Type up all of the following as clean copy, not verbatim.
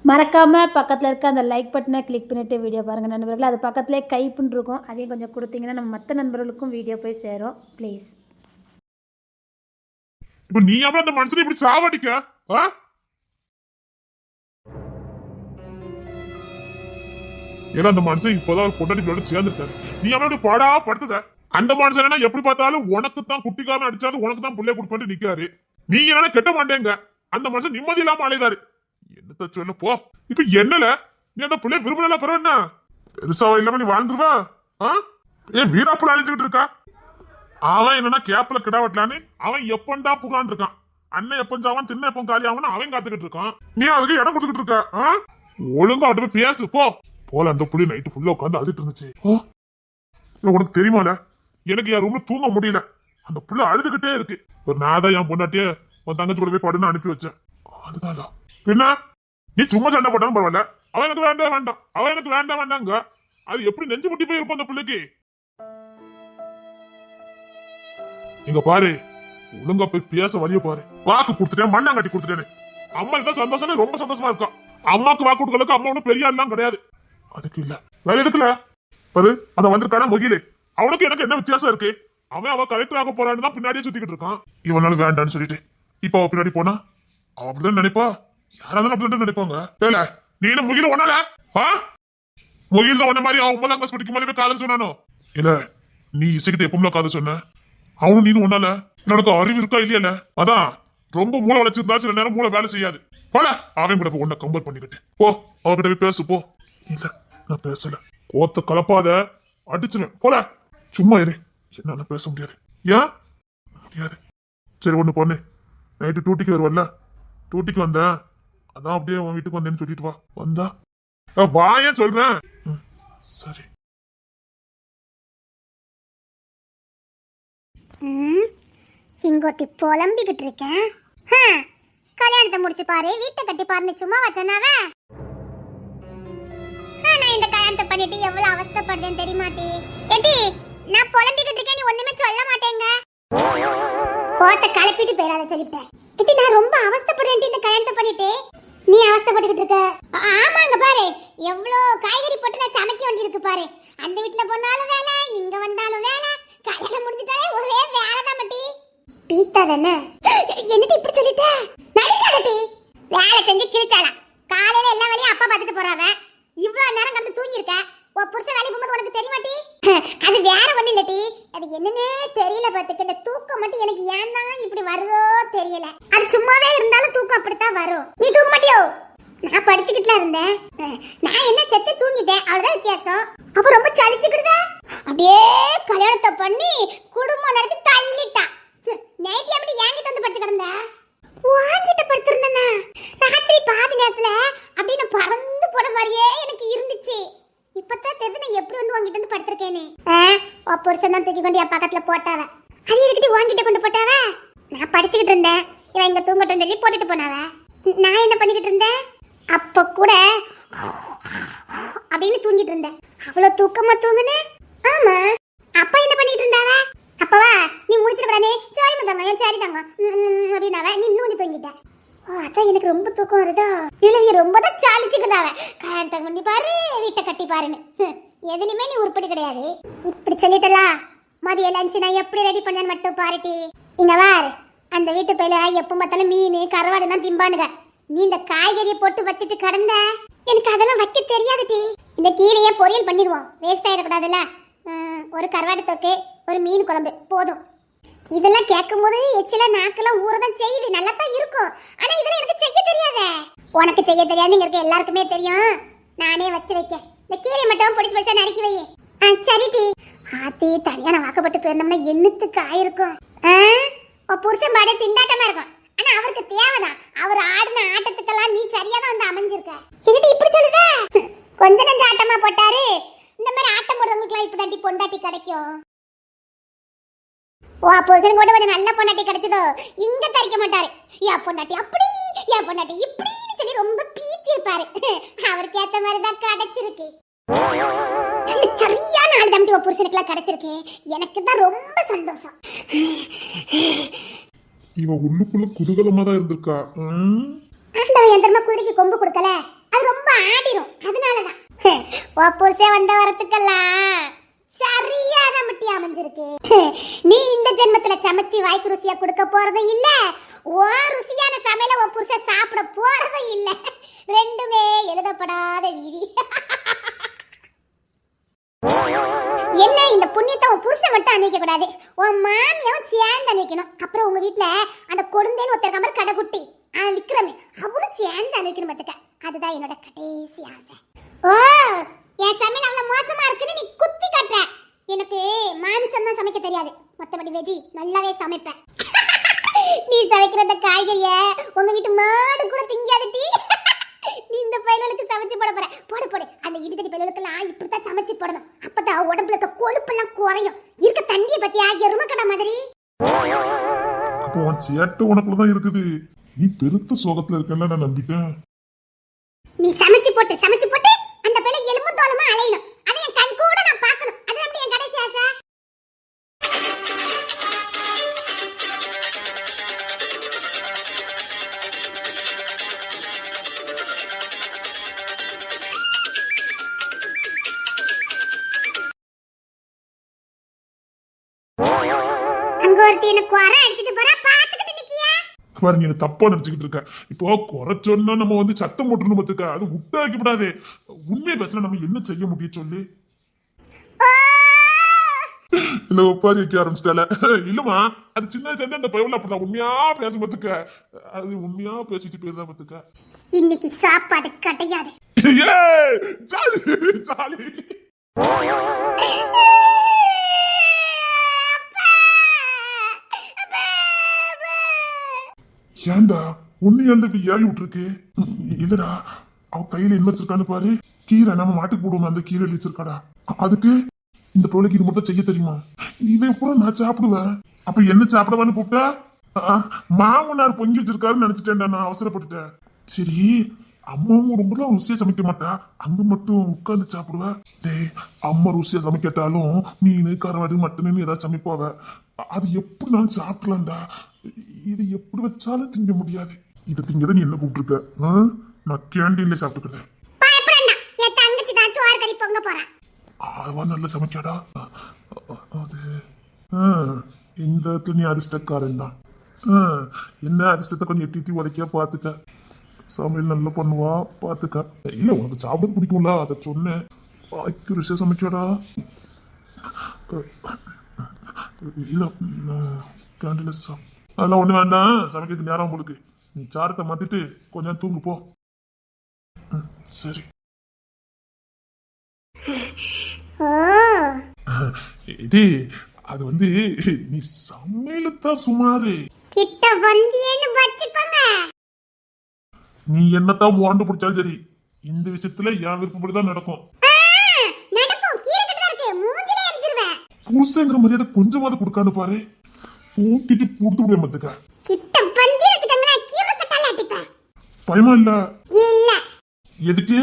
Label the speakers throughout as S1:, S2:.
S1: மறக்காமல் பக்கத்தில் இருக்க அந்த லைக் பட்டனை கிளிக் பண்ணிவிட்டு வீடியோ பாருங்கள் நண்பர்கள். அது பக்கத்துலேயே கைப்புன்னு இருக்கும், அதையும் கொஞ்சம் கொடுத்தீங்கன்னா நம்ம மற்ற நண்பர்களுக்கும் வீடியோ போய் சேரும் ப்ளீஸ்.
S2: இப்போ நீ அவன் அந்த மனுஷனை இப்படி சாவடிக்க ஏன்னா அந்த மனுஷன் இப்போதான் பொண்டாட்டிகளோட சேர்ந்துட்டாரு. நீ அவனோட பாடா படுத்துத. அந்த மனுஷன் எப்படி பார்த்தாலும் உனக்கு தான் குட்டிக்காரன் அடிச்சாலும் உனக்கு தான் புள்ளைய கொடுப்பேன் நிக்காரு. நீ என்ன கெட்ட மாட்டேங்க. அந்த மனுஷன் நிம்மதி இல்லாம அலைதாரு. என்னத்த சொல்ல போ. இப்ப என்னல நீ அந்த புள்ளைய விரும்பினா பரவாயில்ல, பெருசாவா இல்லாம நீ வாழ்ந்துருவா? ஏன் வீராப்புல அழிஞ்சுக்கிட்டு இருக்கா? அவன் என்னன்னா கேப்ல கிடா வெட்டலான்னு அவன் எப்பண்டா புகான் இருக்கான். அண்ணன் எப்பஞ்சாவான் தின்ன எப்ப காலி ஆவான்னு அவன் காத்துக்கிட்டு இருக்கான். நீ அதுக்கு இடம் கொடுத்துக்கிட்டு இருக்க. ஒழுங்கா அவட்ட போய் பேசு போ. போல அந்த புள்ளி நைட்டு ஃபுல்லா உட்காந்து அழுதுட்டு இருந்துச்சு. உனக்கு தெரியுமால, எனக்கு என் ரூம்ல தூங்க முடியல. அந்த புள்ள அழுதுகிட்டே இருக்கு. ஒரு நாதான் என் பொண்டாட்டிய உன் தங்கச்சி கூட போய் படுன்னு அனுப்பி வச்சேன். அதுதான் பின்ன நீ சும்மா சண்டை போட்டாலும் பரவாயில்ல, அவன் எனக்கு வேண்டாம் வேண்டாம், அவன் எனக்கு வேண்டாம் வேண்டாங்க. அது எப்படி நெஞ்சு முட்டி போய் இருக்கும் அந்த பிள்ளைக்கு? இங்க பாரு, ஒழுங்கா போய் பேச வழிய பாரு. வாக்கு கொடுத்துட்டேன், மண்ணாங்கட்டி கொடுத்துட்டேன்னு. அம்மா தான் சந்தோஷமே, ரொம்ப சந்தோஷமா இருக்கா. அம்மாக்கு வாக்கு கொடுக்கறதுக்கு அம்மா ஒன்னும் பெரிய எல்லாம் கிடையாது. அதுக்கு இல்ல வேற எதுக்குல பாரு, அத வந்திருக்கான முகிலே. அவனுக்கு எனக்கு என்ன வித்தியாசம் இருக்கு? அவன் அவ கலெக்டர் ஆக போறான்னு தான் பின்னாடியே சுத்திக்கிட்டு இருக்கான். இவனால வேண்டான்னு சொல்லிட்டு இப்ப அவ பின்னாடி போனா அவ அப்படிதான் நினைப்பா. யாராவது அப்படிதான் நினைப்பாங்க. ஏல நீ என்ன முகில ஒன்னால முகில் தான் உன்ன மாதிரி அவன் 9ஆம் கிளாஸ் படிக்கும் போதே காதல் சொன்னானோ? இல்ல நீ இசைக்கிட்ட எப்பவுமே காதல் சொன்ன. அவனும் நீனும் ஒன்னால எனக்கு அறிவு இருக்கா இல்லையல? அதான் ரொம்ப மூளை வளைச்சிருந்தா சில நேரம் மூளை வேலை செய்யாது. போல அவன் கூட உன்னை கம்பேர் பண்ணிக்கிட்டு போ. அவகிட்ட போய் பேசு போ. இல்ல நான் பேசல. கோத்த கலப்பாத, அடிச்சுவேன். போல சும்மா இரு. என்னால பேச முடியாது. ஏன் முடியாது? சரி ஒண்ணு பொண்ணு, நைட்டு டூட்டிக்கு வருவல்ல, டூட்டிக்கு வந்த அதான் அப்படியே உன் வீட்டுக்கு வந்தேன்னு சொல்லிட்டு வா. வந்தா வாயேன் சொல்றேன். சரி.
S3: சிங்கோத்தி புலம்பிக்கிட்டு இருக்கேன். கல்யாணத்தை முடிச்சு பாரு, வீட்டை கட்டி பாருன்னு சும்மா வச்சனாவ. நான் இந்த கல்யாணத்தை பண்ணிட்டு எவ்வளவு அவஸ்தைப்படுறேன் தெரியுமாட்டி? ஏட்டி நான் புலம்பிக்கிட்டு இருக்கேன், நீ ஒண்ணுமே சொல்ல மாட்டேங்க. கோத்தை கலப்பிட்டு போயிடாத சொல்லிட்டேன். ஏட்டி நான் ரொம்ப அவஸ்தைப்படுறேன் இந்த கல்யாணத்தை பண்ணிட்டு. நீ அவஸ்தைப்பட்டுக்கிட்டு இருக்க? ஆமாங்க பாரு, எவ்வளோ காய்கறி போட்டு நான் சமைக்க வேண்டியிருக்கு பாரு. அந்த வீட்டுல போனாலும் வேலை, இங்க வந்தாலும் வேலை. கல்யாணம் முடிஞ்சிட்டாலே ஒரே வேலை தான் மட்டி. பீத்தா தானே? என்னடி இப்படி சொல்லிட்ட? நடிக்காதடி. வேலை செஞ்சு கிழிச்சாலாம். காலையில எல்லா வேலையும் அப்பா பார்த்துட்டு போறாவ. இவ்வளவு நேரம் கடந்து தூங்கி இருக்க. உன் புருஷன் வேலைக்கு போகும்போது உனக்கு தெரிய மாட்டி? அது வேற ஒண்ணு இல்லட்டி, அது என்னன்னே தெரியல பாத்துக்க. இந்த தூக்கம் மட்டும் எனக்கு ஏன் தான் இப்படி வருதோ தெரியல. அது சும்மாவே இருந்தாலும் தூக்கம் அப்படித்தான் வரும். நீ தூங்க மாட்டியோ? நான் படிச்சுக்கிட்டுல இருந்தேன். நான் என்ன செத்து தூங்கிட்டேன், அவ்வளவுதான் வித்தியாசம். அப்ப ரொம்ப சலிச்சுக்கிடுதா. அப்படியே கல்யாணத்தை பண்ணி குடும்பம் நடத்தி தள்ளிட்டா. நைட்ல எப்படி என்கிட்ட வந்து படுத்து கிடந்த? வாங்கிட்ட படுத்திருந்தேனா? ராத்திரி பாதி நேரத்துல அப்படின்னு பறந்து போன மாதிரியே எனக்கு இருந்துச்சு. இப்பதான் தெரிஞ்சு நான் எப்படி வந்து வாங்கிட்டு வந்து படுத்திருக்கேன்னு. புருஷன் தான் தூக்கி கொண்டு என் பக்கத்துல போட்டாவ. அது எதுக்கிட்டு வாங்கிட்ட கொண்டு போட்டாவ? நான் படிச்சுக்கிட்டு இருந்தேன், இவன் இங்க தூங்கட்டும் சொல்லி போட்டுட்டு போனாவ. நான் என்ன பண்ணிக்கிட்டு இருந்தேன்? அப்ப கூட அப்படின்னு தூங்கிட்டு இருந்தேன். அவ்வளவு தூக்கமா தூங்குனே. ஆமா, அப்பா என்ன பண்ணிட்டு இருந்தாவ? அப்பவா நீ முடிச்சிடக்கூடாது, சரி தாங்க, என் சரி தாங்க அப்படின்னாவ. நீ இன்னும் கொஞ்சம் தூங்கிட்ட. அதான் எனக்கு ரொம்ப தூக்கம் வருதா? இதுல ரொம்ப தான் சாலிச்சுக்கிட்டாவ. கல்யாணத்தை பண்ணி பாரு, வீட்டை கட்டி பாருன்னு. எதுலையுமே நீ உருப்படி கிடையாது. இப்படி சொல்லிட்டலா, மதிய லஞ்ச் நான் எப்படி ரெடி பண்ணேன்னு மட்டும் பாருட்டி. இங்க வார், அந்த வீட்டு பையில எப்ப பார்த்தாலும் மீன் கருவாடு தான் திம்பானுங்க. நீ இந்த காய்கறியை போட்டு வச்சுட்டு கடந்த, எனக்கு அதெல்லாம் வைக்க தெரியாதுட்டி. இந்த கீரையே பொரியல் பண்ணிடுவோம், வேஸ்ட் ஆயிடக்கூடாதுல்ல. ஒரு கருவாடு தொக்கு, ஒரு மீன் குழம்பு போதும். இதெல்லாம் கேட்கும் போது எச்சில நாக்கெல்லாம் ஊறதான் செய்யுது, நல்லா தான் இருக்கும். ஆனா இதெல்லாம் எனக்கு செய்ய தெரியாதே. உனக்கு செய்ய தெரியாதுங்க இருக்க எல்லாருக்குமே தெரியும். நானே வச்சு வைக்க. இந்த கீரை மட்டும் பொடிச்சு பொடிச்சா நறுக்கி வை. சரிட்டி. ஆத்தி தனியா நான் வாக்கப்பட்டு போயிருந்தோம்னா என்னத்துக்கு ஆயிருக்கும்? புருஷன் பாட திண்டாட்டமா இருக்கும். ஆனா அவருக்கு தேவைதான். அவர் ஆடின ஆட்டத்துக்கெல்லாம் நீ சரியா தான் வந்து அமைஞ்சிருக்க. என்னடி இப்படி சொல்லுத? கொஞ்ச நஞ்ச ஆட்டமா போட்டாரு. இந்த மாதிரி ஆட்டம் போடுறவங்களுக்குலாம் இப்ப தாண்டி பொண்டாட்டி கிடைக்கும். புருஷன் கூட கொஞ்சம் நல்ல பொண்டாட்டி கிடைச்சதோ இங்க தரிக்க மாட்டாரு. என் பொண்டாட்டி அப்படி, என் பொண்டாட்டி இப்படின்னு சொல்லி ரொம்ப பீத்தி இருப்பாரு. அவருக்கு ஏத்த மாதிரிதான் கிடைச்சிருக்கு. சரியான ஆள் தம்பி புருஷனுக்குலாம் கிடைச்சிருக்கு. எனக்கு தான் ரொம்ப சந்தோஷம்.
S2: இவ உள்ளுக்குள்ள குதூகலமா தான் இருந்திருக்கா.
S3: ஆண்டவன் என் தெரியுமா குதிரைக்கு கொம்பு கொடுக்கல, அது ஆடிரும். அதனாலதான் ஓ புருஷன் வந்த வரத்துக்கெல்லாம் சரியான மட்டி அமைஞ்சிருக்கு. நீ இந்த ஜென்மத்துல சமைச்சு வாய்க்கு ருசியா கொடுக்க போறதும் இல்ல, ஓ ருசியான சமையல உன் புருஷன் சாப்பிட போறதும் இல்ல. ரெண்டுமே எழுதப்படாத விதி. என்ன இந்த புண்ணியத்தை உன் புருஷன் மட்டும் அணிவிக்க கூடாது, உன் மாமியாவும் சேர்ந்து அணிவிக்கணும். அப்புறம் உங்க வீட்டுல அந்த கொடுந்தேன்னு ஒருத்தர் கம்பர் கடைக்குட்டி விக்ரமே அவனும் சேர்ந்து அணிவிக்கணும் பார்த்துக்க. அதுதான் என்னோட கடைசி ஆசை. ஓ என் சமையல் அவ்வளவு மோசமா இருக்குன்னு நீ குத்தி காட்டுற. எனக்கு மாமிசம் தான் சமைக்க தெரியாது, மொத்தப்படி வெஜி நல்லாவே சமைப்பேன். நீ சமைக்கிற அந்த காய்கறிய உங்க வீட்டு மாடு கூட திங்காதட்டி. நீ இந்த பையலுக்கு சமைச்சு போட போற. போடு போடு, அந்த இடிதடி பையலுக்கெல்லாம் இப்படித்தான் சமைச்சு போடணும். அப்பதான் உடம்புல இருக்க கொழுப்பெல்லாம் குறையும். இருக்க தண்ணியை பத்தியா எருமக்கடை மாதிரி.
S2: அப்போ உன் சேட்டு உனக்குள்ளதான் இருக்குது. நீ பெருத்த சோகத்துல இருக்கல, நான் நம்பிட்டேன்.
S3: நீ சமைச்சு போட்டு அந்த பையல எலும்பு தோலமா அலையணும். அதை என் கண் கூட நான் பார்க்கணும். அது எப்படி என் கடைசி ஆசை. அங்க ஒருத்தி எனக்கு குறை அடிச்சிட்டு போறா, பாத்துக்கிட்டு நிக்கியா?
S2: பாரு, நீ தப்பா நினைச்சுக்கிட்டு இருக்க. இப்போ குறைச்சோன்னா நம்ம வந்து சத்தம் போட்டுன்னு பார்த்துக்க, அது விட்டு வைக்கப்படாது. உண்மையை பேசல நம்ம என்ன செய்ய முடியும் சொல்லு. இல்ல ஒப்பாரி வைக்க ஆரம்பிச்சிட்டால. இல்லமா, அது சின்ன சேர்ந்து அந்த பயவுல அப்படிதான் உண்மையா பேச பார்த்துக்க. அது உண்மையா பேசிட்டு போயிருந்தா பார்த்துக்க.
S3: இன்னைக்கு சாப்பாடு கிடையாது.
S2: Jolly jolly. ஏண்டா உன்னை ஏன்டா இப்படி ஏறி விட்டுருக்கு? இல்லடா, அவ கையில என்ன வச்சிருக்கான்னு பாரு. கீரை நம்ம மாட்டுக்கு போடுவோம், அந்த கீரை வச்சிருக்காடா. அதுக்கு இந்த பொருளுக்கு இது மட்டும் செய்ய தெரியுமா? இதை கூட நான் சாப்பிடுவேன். அப்ப என்ன சாப்பிடவான்னு கூப்பிட்டா மாமனார் பொங்கி வச்சிருக்காருன்னு நினைச்சிட்டேன்டா, நான் அவசரப்பட்டுட்டேன். சரி, அம்மாவும் ரொம்ப ருசியா சமைக்க மாட்டா, அங்க மட்டும் உட்கார்ந்து சாப்பிடுவ. டேய், அம்மா ருசியா சமைக்கட்டாலும் மீன் கருவாடு மட்டன்னு ஏதாவது சமைப்பாவ. அது எப்படினாலும் சாப்பிடலாம்டா. இது எப்படி வச்சாலும் திங்க முடியாது. இதை திங்கத நீ என்ன கூப்பிட்டுருக்க? நான் கேண்டீன்ல சாப்பிட்டுக்கிறேன். அவன் நல்ல சமைக்காடா. அது இந்த இடத்துல நீ அதிர்ஷ்டக்காரன் தான். என்ன அதிர்ஷ்டத்தை கொஞ்சம் எட்டி உதைக்க பாத்துக்க. சமையல் நல்லா பண்ணுவா பாத்துக்க. இல்ல உனக்கு சாப்பிட பிடிக்கும்ல, அதை சொன்னேன். வாய்க்கு ருசியா சமைக்காடா. இல்ல கேண்டீன்ல அதெல்லாம் ஒண்ணு வேண்டாம். சமைக்கிறதுக்கு நேரம் உங்களுக்கு. நீ சாரத்தை மாத்திட்டு கொஞ்சம் தூங்கு போ. சரி. இது அது வந்து நீ சமையலுத்தான் சுமாரு.
S3: கிட்ட வந்தியேன்னு வச்சுக்கோங்க.
S2: நீ என்னத்தான் வாண்டு பிடிச்சாலும் சரி, இந்த விஷயத்துல என் விருப்பப்படிதான் நடக்கும்.
S3: நடக்கும். கீழே கிட்ட இருக்கு, மூஞ்சிலே எரிஞ்சிருவேன்.
S2: புருஷங்கிற மரியாதை கொஞ்சமாவது கொடுக்கான்னு பாரு. பூக்கிட்டு கொடுத்து விட மாட்டுக்க.
S3: கிட்ட வந்தி வச்சுக்கோங்க, கீழே கட்டால அடிப்பேன்.
S2: பயமா இல்ல?
S3: இல்ல.
S2: எதுக்கு?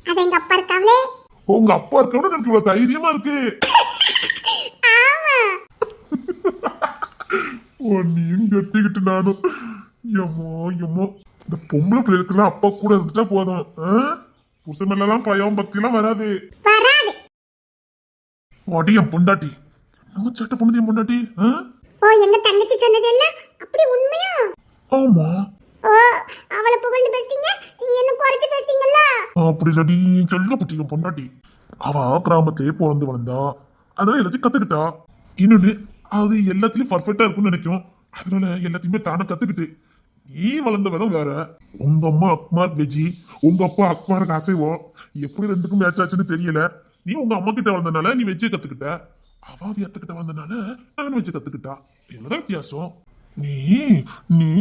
S3: அது எங்க அப்பா இருக்காவளே.
S2: உங்க அப்பா இருக்கவன எனக்கு இவ்வளவு தைரியமா இருக்கு. நீயும் கட்டிக்கிட்டு நானும் எம்மோ எம்மோ. இந்த பொம்பளை பிள்ளைகளுக்கெல்லாம் அப்பா கூட இருந்துட்டா போதும். புருஷன் மேலாம் பயம் பக்தி எல்லாம் வராது. வாடி என் பொண்டாட்டி. நம்ம சட்ட பொண்ணு என் பொண்டாட்டி.
S3: ஓ, எங்க தங்கச்சி சொன்னதெல்லாம் அப்படி உண்மையா?
S2: ஆமா.
S3: ஓ, அவளை புகழ்ந்து பேசுறீங்க, என்ன குறைச்சு பேசுறீங்கல்ல?
S2: அப்படி இல்லாடி சொல்ல பற்றி என் பொண்டாட்டி. அவ கிராமத்திலே பிறந்து வளர்ந்தா, அதனால எல்லாத்தையும் கத்துக்கிட்டா. இன்னொன்னு, அது எல்லாத்துலயும் பர்ஃபெக்டா இருக்கும்னு நினைக்கும். அதனால எல்லாத்தையுமே தானே கத்துக்கிட்டு. நீ வளர்ந்த விதம் வேற. உங்க அம்மா அக்மார் வெஜி, உங்க அப்பா அக்மாருக்கு அசைவம். எப்படி ரெண்டுக்கும் மேட்ச் ஆச்சுன்னு தெரியல. நீ உங்க அம்மா கிட்ட வளர்ந்தனால நீ வெஜ்ஜே கத்துக்கிட்ட. அவ வியத்துக்கிட்ட வந்தனால நான் வெஜ்ஜை கத்துக்கிட்டா. என்னதான் வித்தியாசம்? நீ நீ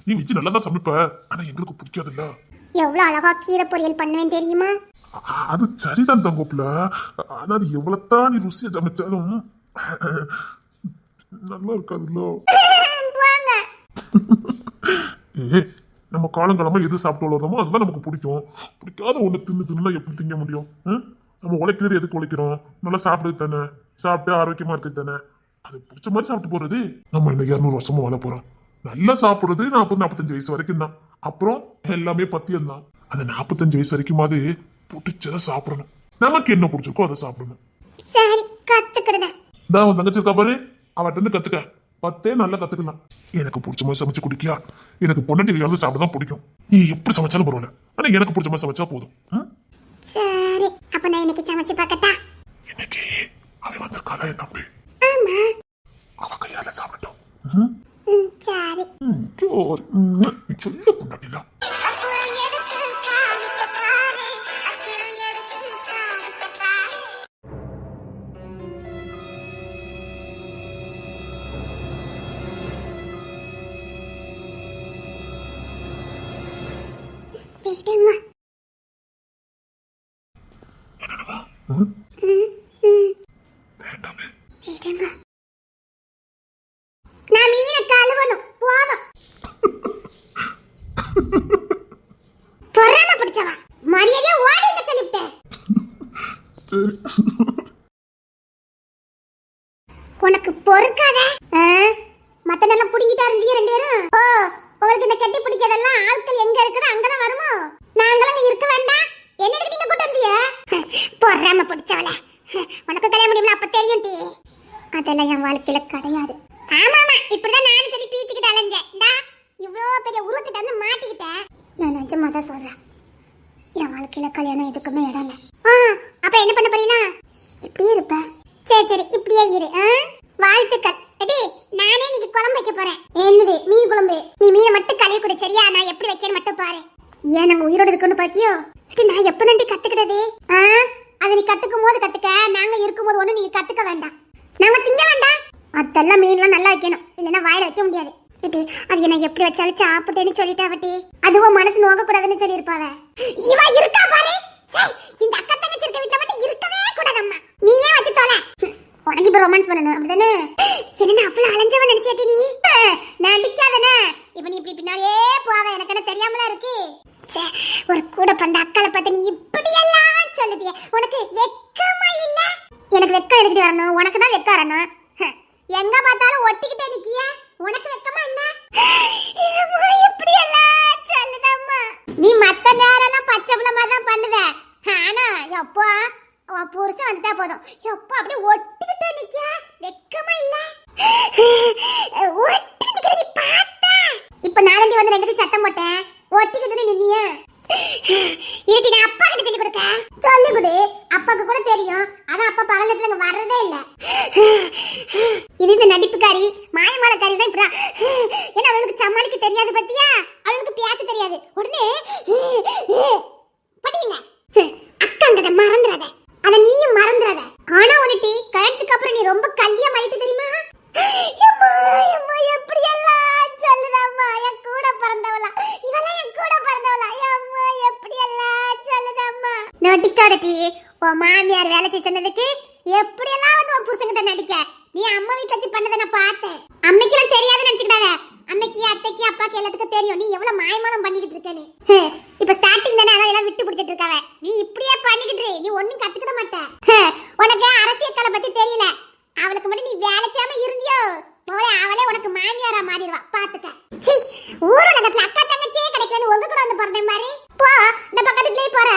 S2: நீ வெஜ்ஜி நல்லா தான் சமைப்ப, ஆனா எங்களுக்கு பிடிக்காதுல்ல.
S3: எவ்வளவு அழகா கீரை பொரியல் பண்ணுவேன் தெரியுமா?
S2: அது சரிதான் தங்கோப்புல. ஆனா அது எவ்வளவுதான் நீ ருசியா சமைச்சாலும் நல்லா இருக்காதுல்ல. நம்ம காலங்காலமா எது சாப்பிட்டு வளர்றோமோ அதுதான் நமக்கு பிடிக்கும். பிடிக்காத ஒண்ணு தின்னுனா எப்படி திங்க முடியும்? நம்ம உழைக்கிறது எதுக்கு உழைக்கிறோம்? நல்லா சாப்பிடுறது தானே. சாப்பிட்டு ஆரோக்கியமா இருக்கிறது தானே. அது பிடிச்ச மாதிரி சாப்பிட்டு போறது. நம்ம இன்னும் 200 வருஷமா வாழ போறோம். நல்லா சாப்பிடுறது 40-45 வயசு வரைக்கும் தான். அப்புறம் எல்லாமே பத்தியம் தான். அந்த 45 வயசு வரைக்குமாவது பிடிச்சதை சாப்பிடணும். நமக்கு என்ன பிடிச்சிருக்கோ அதை சாப்பிடணும்.
S3: சரி கத்துக்கிடுதேன்.
S2: நான் உன் தங்கச்சி இருக்கா பாரு, அவட்ட இருந்து கத்துக்க. 10 நல்லா கத்துக்கலாம். எனக்கு பிடிச்ச மாதிரி சமைச்சு குடிக்கியா? எனக்கு பொண்ணு வந்து சாப்பிட தான் பிடிக்கும். நீ எப்படி சமைச்சாலும் பரவாயில்ல, ஆனா எனக்கு பிடிச்ச மாதிரி சமைச்சா போதும்.
S3: சரி அப்ப நான் இன்னைக்கு சமைச்சு பார்க்கட்டா?
S2: இன்னைக்கு அவன் வந்திருக்காளே தம்பி,
S3: ஆமா.
S2: அவ கையால சாப்பிட்டோம்.
S3: சரி.
S2: சொல்ல பொண்டாட்டில வேண்டாமே.
S3: நான் மீனை கழுவணும் போதும். பொறாம பிடிச்சவா மரியாதையா ஓடிங்க சொல்லிவிட்டேன்.
S2: சரி
S3: உனக்கு பொறுக்காத. மத்த நல்லா புடிங்கிட்டா இருந்தீங்க ரெண்டு பேரும். ஓ உங்களுக்கு இந்த கட்டி பிடிக்கிறதெல்லாம் ஆட்கள் எங்க இருக்குது அங்கதான் வருமோ? நாங்களும் இங்க இருக்க வேண்டாம். என்ன இருக்கு நீங்க கூட்டு வந்தீங்க? பொறாம பிடிச்சவள. உனக்கு கல்யாணம் முடியுமா அப்ப தெரியும் டி. அதெல்லாம் என் வாழ்க்கையில கிடையாது. ஆமா ஆமா இப்படிதான் நானும் சொல்லி பீத்திக்கிட்டு அலைஞ்சேன். இந்தா இவ்ளோ பெரிய உருவத்திட்ட வந்து மாட்டிக்கிட்டேன். நான் நிஜமா தான் சொல்றேன், என் வாழ்க்கையில கல்யாணம் எதுக்குமே இடம் இல்லை. அப்ப என்ன பண்ண போறீங்களா? இப்படியே இருப்ப. சரி சரி இப்படியே இரு. வாழ்த்துக்கள். அடி நானே இன்னைக்கு குழம்பு வைக்க போறேன். என்னது மீன் குழம்பு? நீ மீனை மட்டும் கழுவி கொடு சரியா? நான் எப்படி வைக்கிறேன்னு மட்டும் பாரு. ஏன் நாங்க உயிரோட இருக்கணும் பாக்கியோ? நான் எப்ப நன்றி கத்துக்கிட்டது? அதை நீ கத்துக்கும் போது கத்துக்க, நாங்க இருக்கும் போது ஒண்ணு நீங்க கத்துக்க வேண்டாம். நாங்க திங்க வேண்டாம். அதெல்லாம் மீன்லாம் நல்லா வைக்கணும், இல்லைன்னா வாயில வைக்க முடியாது. அது என்ன எப்படி வச்சாலும் சாப்பிட்டேன்னு சொல்லிட்டா வட்டி. அதுவும் மனசு நோக்க கூடாதுன்னு சொல்லி இருப்பாவ. இவ இருக்கா பாரு. இந்த அக்கா தங்கச்சி இருக்க வீட்டுல மட்டும் இருக்கவே கூடாதம்மா. நீயே வச்சு தோல. உனக்கு இப்ப ரொமான்ஸ் பண்ணணும் அப்படிதானே? என்ன அவ்வளவு அலைஞ்சவன் நினைச்சேட்டி நீ? நடிக்காதனே. இப்ப நீ இப்படி பின்னாடியே போவ, எனக்கு என்ன தெரியாமலா இருக்கு? ஒரு கூட பண்ற அக்கால பார்த்து நீ இப்படி எல்லாம் சொல்லுதிய, உனக்கு வெக்கமா இல்ல? எனக்கு வெக்கம் எதுக்கு வரணும்? உனக்கு தான் வெக்கம் வரணும். எங்க பார்த்தாலும் ஒட்டிக்கிட்டே நிக்கிய, உனக்கு வெக்கமா இல்ல? இப்படி எல்லாம் சொல்லுதம்மா. நீ மத்த நேரம் எல்லாம் பச்சை பிள்ளமா தான் பண்ணுத, ஆனா எப்போ புருஷன் வந்துட்டா போதும் எப்போ அப்படியே ஒட்டிக்கிட்டே நிக்க, வெக்கமா இல்ல? ஒட்டிக்கிட்டு நீ பார்த்தா இப்ப நாலஞ்சு வந்து ரெண்டு சத்தம் போட்டேன், ஒட்டிக்கிட்டு நின்னிய. இருட்டி நான் அப்பா கிட்ட சொல்லி கொடுக்க. சொல்லி கொடு, அப்பாக்கு கூட தெரியும். அதான் அப்பா பகலத்துல அங்க வர்றதே இல்ல. இது இந்த நடிப்புக்காரி மாயமாலக்காரி தான் இப்படிதான். ஏன்னா அவளுக்கு சமாளிக்க தெரியாது பத்தியா, அவளுக்கு பேச தெரியாது. உடனே படிங்க அக்காங்கத மறந்துடாத, அத நீயும் மறந்துடாத. ஆனா உனட்டி கல்யாணத்துக்கு அப்புறம் நீ ரொம்ப கல்லியா மாறிட்டு தெரியுமா? எப்படி எல்லாம் சொல்லுதாம்மா, என் கூட பிறந்தவளா இதெல்லாம், என் கூட பிறந்தவளா எப்படி எல்லாம் சொல்லுதாம்மா. நடிக்காதட்டி. உன் மாமியார் வேலை செய்ய சொன்னதுக்கு எப்படி எல்லாம் வந்து உன் புருஷன்கிட்ட நடிக்க. நீ அம்மா வீட்டுல வச்சு பண்ணதை நான் பார்த்தேன். அம்மைக்கு எல்லாம் தெரியாதுன்னு நினைச்சுக்கிட்டாங்க. அம்மைக்கு அத்தைக்கு அப்பாக்கு எல்லாத்துக்கும் தெரியும் நீ எவ்வளவு மாயமானம் பண்ணிக்கிட்டு இருக்கேன்னு. இப்ப ஸ்டார்டிங் தானே, அதான் எல்லாம் விட்டு பிடிச்சிட்டு இருக்காவ. நீ இப்படியே பண்ணிக்கிட்டு நீ ஒண்ணும் கத்துக்கிட மாட்ட. உனக்கு அரசியல் கலை பத்தி தெரியல, அவளுக்கு மட்டும் நீ வேலை செய்யாம இருந்தியோ அவளே உனக்கு மாமியாரா மாறிடுவா பாத்துக்க. ஊர் உலகத்துல அக்கா தங்கச்சியே கிடைக்கலன்னு உங்க கூட வந்து பிறந்தேன் பாரு. போ இந்த பக்கத்துலயே போற.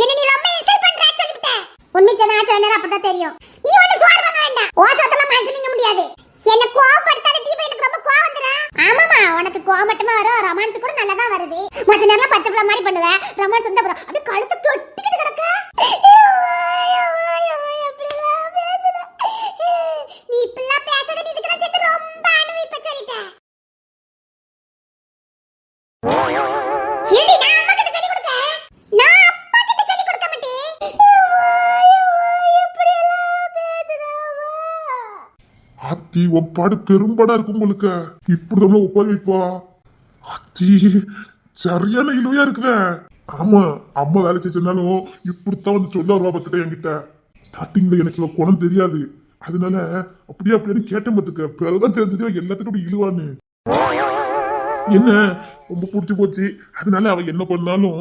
S3: என்ன நீ ரொம்ப இன்சல்ட் பண்ற சொல்லிட்டேன். உண்மை சொன்னா நேரம் அப்படிதான் தெரியும். நீ ஒண்ணு சோறு பண்ண வேண்டாம், ஓசத்துல மனசு நிக்க முடியாது. என்ன கோவப்படுத்தாத தீபா, எனக்கு ரொம்ப கோவம் வந்துடும். ஆமாமா உனக்கு கோவம் மட்டுமா வரும், ரொமான்ஸ் கூட நல்லா தான் வருது. மத்த நேரம் பச்சை பிள்ளை மாதிரி பண்ணுவ, ரொமான்ஸ் வந்து அப்படியே கழுத்து தொட்டிக்கிட்டு கிடக்க. நீ இப்பெல்லாம் பேசாத, நீ இதுக்கு சேர்த்து ரொம்ப அனுபவிப்ப சொல்லிட்டேன். ஏடி நான் அம்மா கிட்ட சொல்லி கொடுக்க, நான் அப்பா கிட்ட சொல்லி கொடுக்க மாட்டேன். எப்படி எல்லாம் பேசுறாவா?
S2: ஆத்தி ஒப்பாடு பெரும்படா இருக்கும் உங்களுக்கு. இப்படிதான் ஒப்பாரி வைப்பா. ஆத்தி சரியான இழுவையா இருக்குதே. ஆமா அம்மா வேலை செஞ்சாலும் இப்படித்தான் வந்து சொல்ல வருவா பத்துட்ட என்கிட்ட. ஸ்டார்டிங்ல எனக்கு குணம் தெரியாது, அதனால அப்படியே அப்படின்னு கேட்டேன் பத்துக்க. பிறகுதான் தெரிஞ்சது எல்லாத்துக்கும் அப்படி இழுவான்னு. என்ன ரொம்ப பிடிச்சி போச்சு, அதனால அவ என்ன பண்ணாலும்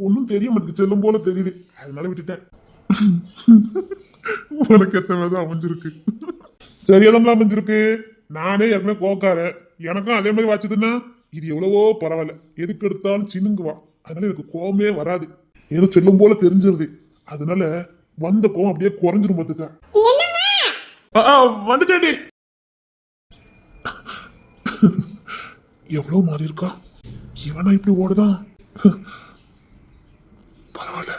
S2: ஒன்னும் தெரிய மாட்டேங்குது, செல்லும் போல தெரியுது, அதனால விட்டுட்டேன். உனக்கு எத்தனை அமைஞ்சிருக்கு, சரியாதான் அமைஞ்சிருக்கு. நானே ஏற்கனவே கோக்காரன், எனக்கும் அதே மாதிரி வாச்சதுன்னா இது எவ்வளவோ பரவாயில்ல. எதுக்கு எடுத்தாலும் சின்னுங்குவா, அதனால எனக்கு கோவமே வராது. ஏதோ செல்லும் போல தெரிஞ்சிருது. அதனால வந்த கோவம் அப்படியே குறைஞ்சிரும் பாத்துக்க.
S3: என்னங்க
S2: வந்துட்டேடி. எவ்வளவு மாறி இருக்கா இவனா இப்படி ஓடுதான். பரவாயில்ல,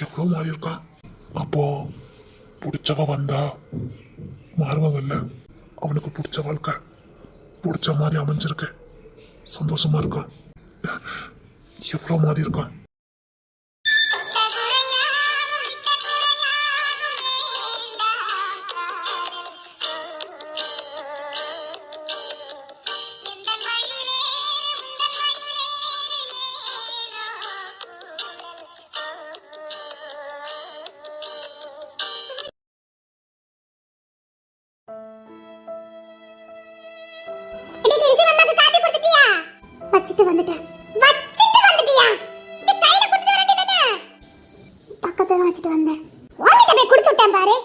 S2: எவ்வளவு மாறி இருக்கான். அப்போ பிடிச்சவ வந்தா மாறுவாங்கல்ல, அவனுக்கு பிடிச்ச வாழ்க்கை பிடிச்ச மாதிரி அமைஞ்சிருக்கு. சந்தோஷமா இருக்கான். எவ்வளவு மாறி இருக்கான்.
S3: வச்சிட்டு வந்துட்டேன். வச்சிட்டு வந்துட்டியா? இந்த கையில கொடுத்து வர வேண்டியதானே? பக்கத்துல தான் வச்சிட்டு வந்தேன். உன்கிட்ட போய் கொடுத்து விட்டேன் பாரு.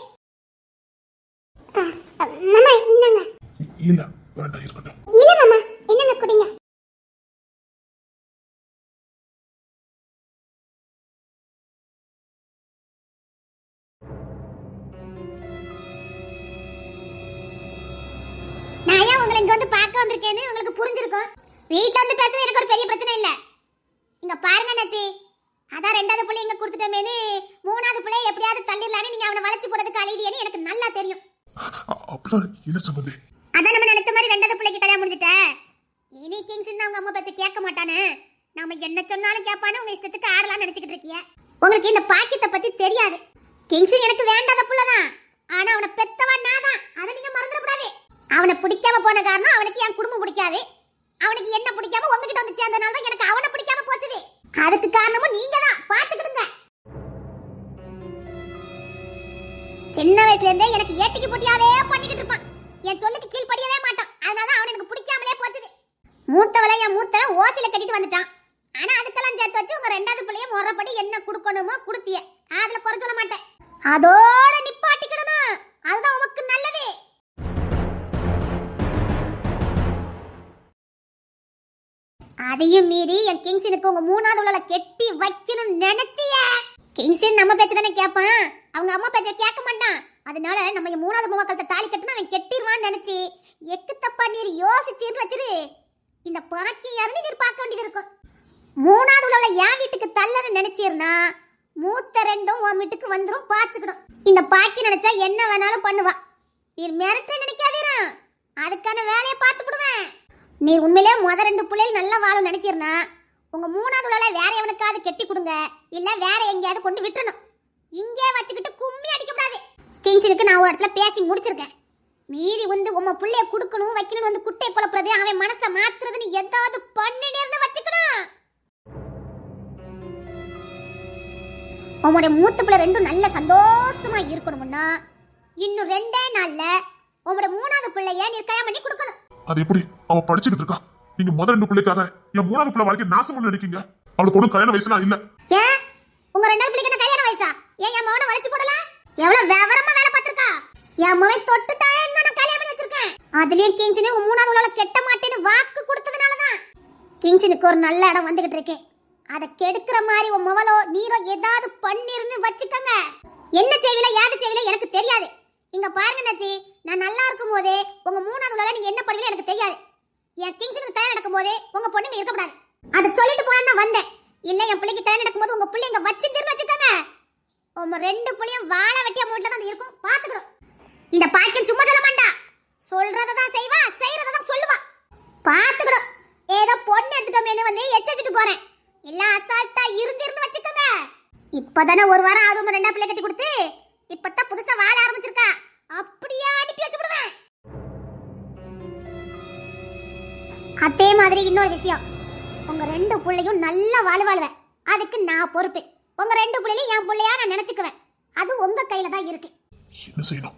S3: மாமா இந்தாங்க.
S2: இல்ல வேண்டாம், இருக்கட்டும்.
S3: இல்ல மாமா, என்னங்க குடிங்க. நான் ஏன் உங்களை இங்க வந்து பார்க்க வந்திருக்கேன்னு உங்களுக்கு புரிஞ்சிருக்கும். வீட்ல வந்து பேசுறது எனக்கு ஒரு பெரிய பிரச்சனை இல்ல. இங்க பாருங்க நச்சி, அதான் ரெண்டாவது புள்ளை இங்க கொடுத்துட்டமேனு மூணாவது புள்ளை எப்படியாவது தள்ளிடலான்னு நீங்க அவனை வளைச்சு போடுறதுக்கு அழியடியன்னு எனக்கு நல்லா தெரியும்.
S2: அப்படிலாம் இல்ல சம்பந்தி.
S3: அதான் நம்ம நினைச்ச மாதிரி ரெண்டாவது பிள்ளைக்கு கல்யாணம் முடிஞ்சிட்ட. இனி கிங்ஸ் அவங்க அம்மா பேச்ச கேட்க மாட்டானே. நாம என்ன சொன்னாலும் கேட்பானு உங்க இஷ்டத்துக்கு ஆடலாம்னு நினைச்சிட்டு இருக்கிய. உங்களுக்கு இந்த பாக்கியத்தை பத்தி தெரியாது. கிங்ஸ் எனக்கு வேண்டாத புள்ளதான். ஆனா அவனை பெத்தவா நான் தான். அதை நீங்க மறந்துடக்கூடாது. அவனை பிடிக்காம போன காரணம் அவனுக்கு என் குடும்பம் பிடிக்காது. அவனுக்கு என்ன பிடிக்காம உங்ககிட்ட வந்து சேர்ந்தனால தான் எனக்கு அவனை பிடிக்காம போச்சுது. அதுக்கு காரணமும் நீங்க தான். பாத்துக்கிடுங்க. சின்ன வயசுல இருந்தே எனக்கு ஏட்டிக்கு போட்டியாவே பண்ணிக்கிட்டு இருப்பான். என் சொல்லுக்கு கீழ்படியவே மாட்டான். அதனால அவன் எனக்கு பிடிக்காமலே போச்சுது. மூத்தவளை என் மூத்தவன் ஓசில கட்டிட்டு வந்துட்டான். ஆனா அதுக்கெல்லாம் சேர்த்து வச்சு உங்க ரெண்டாவது பிள்ளைய முறைப்படி என்ன கொடுக்கணுமோ கொடுத்திய. அதுல குறை சொல்ல மாட்டேன். அதோட நிப்பாட்டிக்கிடணும். அதுதான் உனக்கு நல்லது. அதையும் மீறி என் கிங்ஸனுக்கு உங்க மூணாவது உள்ள கெட்டி வைக்கணும்னு நினைச்சிய. கிங்ஸன் நம்ம பேச்ச தானே கேட்பான். அவங்க அம்மா பேச்ச கேட்க மாட்டான். அதனால நம்ம மூணாவது மோகத்தை தாலி கட்டினா அவன் கெட்டிடுவான்னு நினைச்சு எக்கு தப்பா நீர் யோசிச்சுட்டு வச்சிரு. இந்த பாக்கியம் யாருன்னு நீர் பார்க்க வேண்டியது இருக்கும். மூணாவது உள்ள என் வீட்டுக்கு தள்ளன்னு நினைச்சிருந்தா மூத்த ரெண்டும் உன் வீட்டுக்கு வந்துரும். பாத்துக்கணும். இந்த பாக்கி நினைச்சா என்ன வேணாலும் பண்ணுவா. நீர் மிரட்ட நினைக்காதீரா. அதுக்கான வேலையை பார்த்து விடுவேன். நீ உண்மையிலே முத ரெண்டு பிள்ளைகள் நல்லா வாழும் நினைச்சிருந்தா உங்க மூணாவது உள்ள வேற எவனுக்காவது கெட்டி கொடுங்க. இல்ல வேற எங்கேயாவது கொண்டு விட்டுறணும். இங்கே வச்சுக்கிட்டு கும்மி அடிக்க கூடாது. கிங்ஸனுக்கு நான் ஒரு இடத்துல பேசி முடிச்சிருக்கேன். மீறி வந்து உங்க புள்ளைய கொடுக்கணும் வைக்கணும் வந்து குட்டை குழப்புறது அவன் மனசை மாத்துறதுன்னு ஏதாவது பண்ணினேர்னு வச்சுக்கணும். உங்களுடைய மூத்த பிள்ளை ரெண்டும் நல்ல சந்தோஷமா இருக்கணும்னா இன்னும் 2 நாள்ல உங்களுடைய மூணாவது பிள்ளைய நீ கல்யாணம் பண்ணி கொடுக்கணும்.
S2: அது எப்படி? அவ படிச்சுக்கிட்டு இருக்கா. நீங்க முதல் 2 பிள்ளைக்காக என் மூணாவது பிள்ளை வாழ்க்கை நாசம் நினைக்கீங்க. அவளுக்கு ஒன்றும் கல்யாண வயசுலாம் இல்ல.
S3: ஏன் உங்க ரெண்டாவது பிள்ளைக்கு என்ன கல்யாண வயசா? ஏன் என் மகனை வளைச்சு போடல? எவ்வளவு விவரமா வேலை பார்த்திருக்கா. என் மகன் தொட்டுட்டான்னு நான் கல்யாணம் பண்ணி வச்சிருக்கேன். அதுலயும் கிங்ஸனே உங்க மூணாவது உள்ள கெட்ட மாட்டேன்னு வாக்கு கொடுத்ததுனாலதான் கிங்ஸனுக்கு ஒரு நல்ல இடம் வந்துகிட்டு இருக்கேன். அதை கெடுக்கிற மாதிரி உன் மவளோ நீரோ ஏதாவது பண்ணிருன்னு வச்சுக்கங்க. என்ன செய்வில ஏது செய்வில எனக்கு தெரியாது. இங்க பாருங்க நச்சி, நான் நல்லா இருக்கும் போதே உங்க மூணாவது உள்ள நீங்க என்ன பண்ணுவீங்க எனக்கு தெரியாது. என் கிங்ஸனுக்கு கல்யாணம் நடக்கும் போதே உங்க பொண்ணுங்க இருக்கக்கூடாது. அதை சொல்லிட்டு போனா வந்தேன். இல்ல என் பிள்ளைக்கு கல்யாணம் நடக்கும்போது உங்க பிள்ளைங்க வச்சுட்டு வச்சுக்கோங்க. உங்க 2 பிள்ளையும் வாழ வெட்டிய மூட்டில தான் இருக்கும். பாத்துக்கணும். இந்த பாக்கியம் சும்மா சொல்ல மாட்டா. சொல்றதான் செய்வா, செய்யறதான் சொல்லுவா. பாத்துக்கணும். ஏதோ பொண்ணு எடுத்துட்டோமேனு வந்து எச்சரிச்சுட்டு போறேன். எல்லாம் அசால்ட்டா இருந்து வச்சுக்கோங்க. இப்பதானே ஒரு வாரம் ஆகும் 2 பிள்ளை கட்டி கொடுத்து இப்பதான் புதுசா வாழ ஆரம்பிச்சிருக்கா. அப்படியே அனுப்பி வச்சு விடுவேன். அதே மாதிரி இன்னொரு விஷயம், உங்க 2 பிள்ளையும் நல்லா வாழ்வேன். அதுக்கு நான் பொறுப்பு. உங்க 2 பிள்ளையும் என் பிள்ளையா நான் நினைச்சுக்குவேன். அது உங்க கையில தான் இருக்கு.
S2: என்ன செய்யணும்?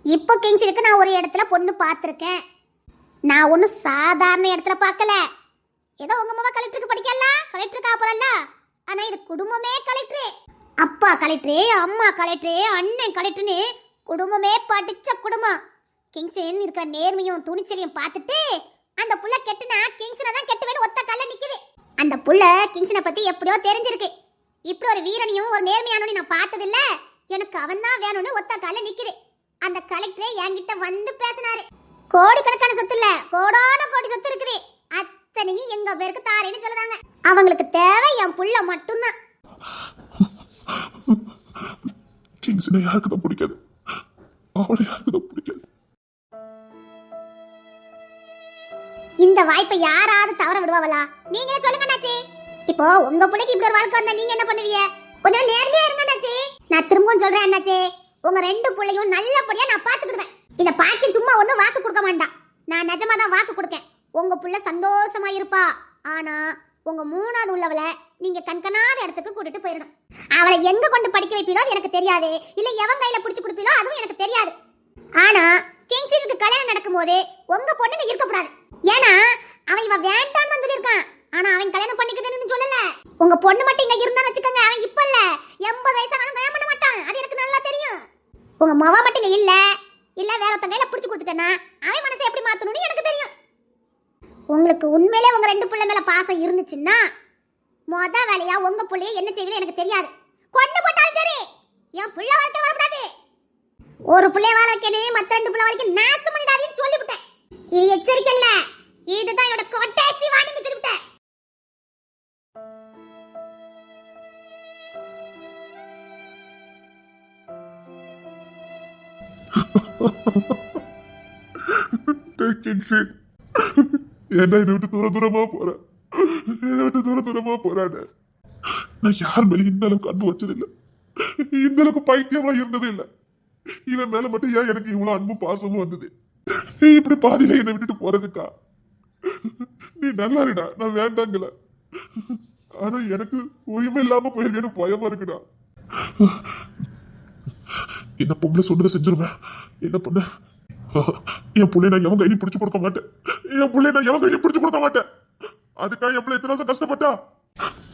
S3: இப்போ கிங்ஸனுக்கு நான் ஒரு இடத்துல பொண்ணு பார்த்திருக்கேன். நான் ஒன்னும் சாதாரண இடத்துல பார்க்கல. ஏதோ உங்க மாமா கலெக்டருக்கு படிக்கல, கலெக்டருக்கு ஆப்பறல்ல. ஆனா இது குடும்பமே கலெக்டர். அப்பா கலெக்டர், அம்மா கலெக்டர், அண்ணன் கலெக்டர்னு குடும்பமே படிச்ச குடும்பம். கிங்ஸன் இருக்கிற நேர்மையும் துணிச்சலையும் பார்த்துட்டு அந்த புள்ள கெட்டுனா கிங்ஸனை தான் கெட்டுவேன்னு ஒத்த கால நிக்குது. அந்த புள்ள கிங்ஸ்னை பத்தி எப்படியோ தெரிஞ்சிருக்கு. இப்படி ஒரு வீரனையும் ஒரு நேர்மையானவனையும் நான் பார்த்தது இல்ல. எனக்கு அவன் தான் வேணும்னு ஒத்த கால நிக்குது. அந்த கலெக்டரே என்கிட்ட வந்து பேசினாரு. கோடிக்கணக்கான சொத்து இல்ல, கோடான கோடி சொத்து இருக்குது. அத்தனையும் எங்க பேருக்கு தாரேன்னு சொல்லுதாங்க. அவங்களுக்கு தேவை என் புள்ள மட்டும்தான்.
S2: கிங்ஸ்னா யாருக்கு தான் பிடிக்காது, அவளை யாருக்கு தான் பிடிக்காது.
S3: இந்த வாய்ப்பை யாராவது தவற விடுவாங்களா? நீங்களே சொல்லுங்க அண்ணாச்சி. இப்போ உங்க பிள்ளைக்கு இப்படி ஒரு வாழ்க்கை வந்தா நீங்க என்ன பண்ணுவீங்க? கொஞ்சம் நேர்மையா இருங்க அண்ணாச்சி. நான் திரும்பவும் சொல்றேன் அண்ணாச்சி, உங்க ரெண்டு பிள்ளையும் நல்லபடியா நான் பாத்துக்கிடுவேன். இந்த பாக்கி சும்மா ஒண்ணு வாக்கு கொடுக்க மாட்டான். நான் நிஜமா தான் வாக்கு கொடுக்கேன். உங்க புள்ள சந்தோஷமா இருப்பா. ஆனா உங்க மூணாவது உள்ளவளை நீங்க கண்கணாத இடத்துக்கு கூட்டிட்டு போயிடணும். அவளை எங்க கொண்டு படிக்க வைப்பீங்களோ அது எனக்கு தெரியாது. இல்ல எவன் கையில பிடிச்சு கொடுப்பீங்களோ அதுவும் எனக்கு தெரியாது. ஆனா கிங்ஸுக்கு கல்யாணம் நடக்கும்போது உங்க பொண்ணுங்க இருக்கக்கூடாது. ஏன்னா அவன் இவன் வேண்டான்னு தான் சொல்லியிருக்கான். ஆனா அவன் கல்யாணம் பண்ணிக்கிட்டேன்னு சொல்லல. உங்க பொண்ணு மட்டும் இங்க இருந்தா வச்சுக்கோங்க, அவன் இப்ப இல்ல 80 வயசானாலும் கல்யாணம் பண்ண மாட்டான். அது எனக்கு நல்லா தெரியும். உங்க மவ மட்டும் இங்க இல்ல வேற ஒருத்தங்க கையில பிடிச்சு கொடுத்துட்டேன்னா அவன் மனசை எப்படி மாத்தணும்னு எனக்கு தெரியும். உங்களுக்கு உண்மையிலே உங்க ரெண்டு பிள்ளை மேல பாசம் இருந்துச்சுன்னா மொத வேலையா உங்க புள்ளைய என்ன செய்வீங்க எனக்கு தெரியாது. கொண்டு போட்டாலும் சரி என் புள்ள வாழ்க்கை வரக்கூடாது. ஒரு புள்ளைய வாழ வைக்கணும், மத்த ரெண்டு புள்ள வாழ்க்கை நாசம் பண்ணிடாதீன்னு சொல்லிவிட்டேன். இது எச்சரிக்கை இல்ல, இதுதான் என்னோட கொட்டேசி வாணின்னு சொல்லிவிட்டேன்.
S2: என்ன என்னை விட்டு தூரமா போறேன், என்னை விட்டு தூரமா போறானே. நான் யார் மேல இந்த அளவுக்கு அன்பு வச்சதில்லை, இந்த அளவுக்கு பைத்தியமா இருந்தது இல்லை. இவன் மேல மட்டும் ஏன் எனக்கு இவ்வளவு அன்பும் பாசமும் வந்தது? இப்படி பாதியில என்னை விட்டுட்டு போறதுக்கா? நீ நல்லா இருடா, நான் வேண்டாங்கல. ஆனா எனக்கு உரிமை இல்லாம போயிருக்கேன்னு பயமா இருக்குடா. என்ன பொம்பளை சொன்னதை செஞ்சிருவேன். என்ன பண்ண? என் பிள்ளை நான் எவன் கையிலும் பிடிச்சு கொடுக்க மாட்டேன். என் பிள்ளை நான் எவன் கையிலும் பிடிச்சு கொடுக்க மாட்டேன். அதுக்காக என் பிள்ளை எத்தனை வருஷம் கஷ்டப்பட்டா?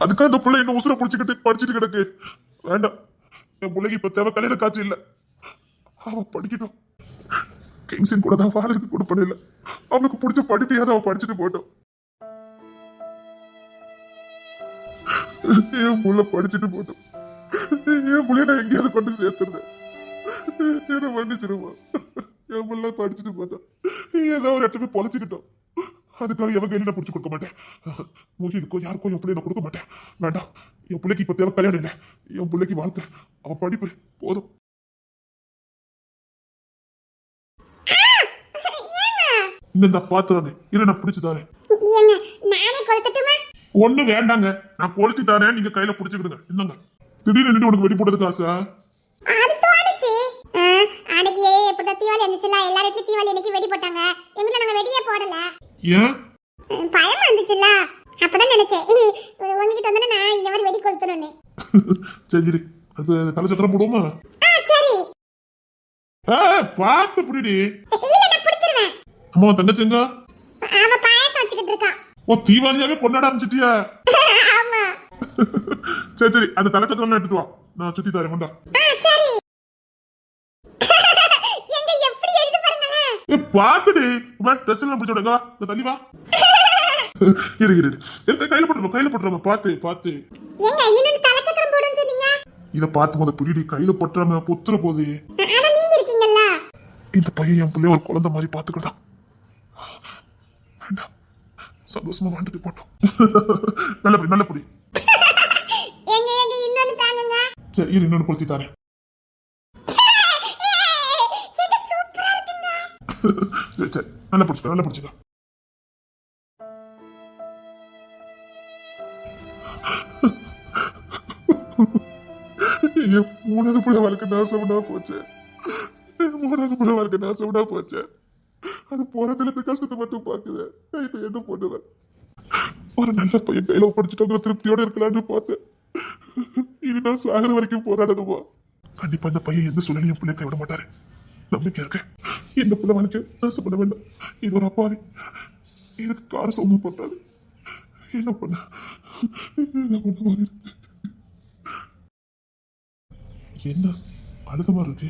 S2: அதுக்காக இந்த பிள்ளை இன்னும் உசுரை பிடிச்சிக்கிட்டு படிச்சுட்டு கிடக்கு. வேண்டாம், என் பிள்ளைக்கு இப்ப தேவை கல்யாண காட்சி இல்லை. அவன் படிக்கட்டும். கிங்ஸின் கூட தான் வாழறதுக்கு கூட பண்ணல. அவனுக்கு பிடிச்ச படிப்பையாவது அவன் படிச்சுட்டு போட்டோம். என் புள்ள படிச்சுட்டு போட்டோம். என் புள்ளைய நான் எங்கேயாவது கொண்டு சேர்த்துருந்தேன். என்ன மன்னிச்சிருமா? என் புள்ள படிச்சுட்டு போட்டோம். ஏதோ ஒரு இடத்துல போய் பொழைச்சிக்கிட்டோம். அதுக்காக எவன் கையில நான் பிடிச்சு கொடுக்க மாட்டேன். இதுக்கோ யாருக்கோ என் பிள்ளைய நான் கொடுக்க மாட்டேன். வேண்டாம், என் பிள்ளைக்கு இப்ப தேவை கல்யாணம் இல்லை. என் பிள்ளைக்கு வாழ்க்கை, அவன் படிப்பு போதும். இந்த பார்த்து இரு, நான் பிடிச்சு தரேன். ஒண்ணு வேண்டாங்க, நான் கொளுத்தி தரேன், நீங்க கையில பிடிச்சுக்கிடுங்க. என்னங்க திடீர்னு நின்று உனக்கு வெடி போட்டதுக்கு ஆசை? ஏன்
S3: பயம் வந்துச்சுல, அப்பதான் நினைச்சேன் உங்ககிட்ட வந்து நான் இந்த மாதிரி வெடி கொடுத்துறேன்னு.
S2: சரி, அது தலை சத்திரம் போடுவோமா?
S3: சரி,
S2: பார்த்து புடிடி.
S3: இல்ல நான் பிடிச்சிருவேன்.
S2: அம்மா தங்கச்சிங்க
S3: அவ பாயாசம் வச்சுக்கிட்டு இருக்கா.
S2: ஓ, தீபாவளியாவே கொண்டாட ஆரம்பிச்சிட்டியா?
S3: ஆமா.
S2: சரி, அந்த தலை சத்திரம் எடுத்துட்டு வா, நான் சுத்தி தரேன். கொண்டா.
S3: சரி. எங்க எப்படி எழுதி பாருங்க.
S2: பாத்துடி, ட்ரெஸ் எல்லாம் பிடிச்ச விடுங்க. தள்ளி வா. இரு கையில போட்டுருமா. பார்த்து
S3: எங்க இன்னொரு தலை சத்திரம் போடுன்னு சொன்னீங்க.
S2: இத பார்த்து போது புரியுடி, கையில பொட்டுறாம பொத்துற போது.
S3: ஆனா நீங்க இருக்கீங்கல்ல.
S2: இந்த பையன் என் பிள்ளைய ஒரு குழந்தை மாதிரி பாத்துக்கிட்டா. வேண்டாம், சந்தோஷமா வாழ்ந்துட்டு போட்டோம். நல்ல புடி.
S3: எங்க இன்னொன்னு தாங்குங்க.
S2: சரி, இரு, இன்னொன்னு கொளுத்தி தரேன். சரி, நல்லா பிடிச்சிக்க. மூணாவது புள்ள வாழ்க்கை நாசம்னா போச்சு. அது போறதுல இந்த கஷ்டத்தை மட்டும் பாக்குது. இப்ப என்ன பண்ணுவேன்? ஒரு நல்ல பையன் கையில படிச்சுட்டு திருப்தியோட இருக்கலாம்னு பார்த்தேன். இதுதான் சாகர வரைக்கும் போராடணுமா? கண்டிப்பா இந்த பையன் எந்த சூழ்நிலையும் என் பிள்ளை கைவிட மாட்டாரு. நம்பிக்கை இருக்கு. இந்த பிள்ளை வாழ்க்கை நாசப்பட வேண்டாம். இது ஒரு அப்பாவி, இதுக்கு கார சோம்பு போட்டாது. என்ன பண்ண என்ன அழுத மாதிரி இருக்கு?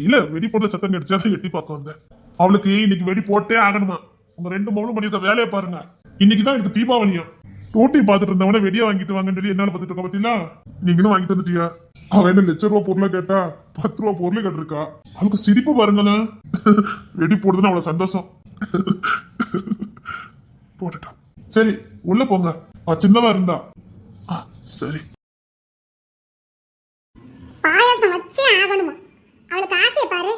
S2: இல்ல, வெடி போட்ட சத்தம் கிடைச்சா எட்டி பார்க்க வந்தேன். அவளுக்கு இன்னைக்கு வெடி போட்டே ஆகணுமா? உங்க ரெண்டு மகளும் பண்ணிருக்க வேலையை பாருங்க. இன்னைக்குதான் எனக்கு தீபாவளியா. டூட்டி பாத்துட்டு இருந்தவன வெடியா வாங்கிட்டு வாங்கன்னு சொல்லி என்னால பாத்துட்டு இருக்க பாத்தீங்களா? நீங்களும் வாங்கிட்டு வந்துட்டியா? அவன் என்ன ₹1,00,000 பொருளை கேட்டா ₹10 பொருளை கேட்டிருக்கா. அவளுக்கு சிரிப்பு பாருங்களேன். வெடி போடுறதுன்னு அவ்வளவு சந்தோஷம். போட்டுட்டான். சரி உள்ள போங்க. சின்னவா இருந்தா சரி.
S3: பாயாசம் வச்சே ஆகணுமா? அவளுக்கு ஆசையை பாரு.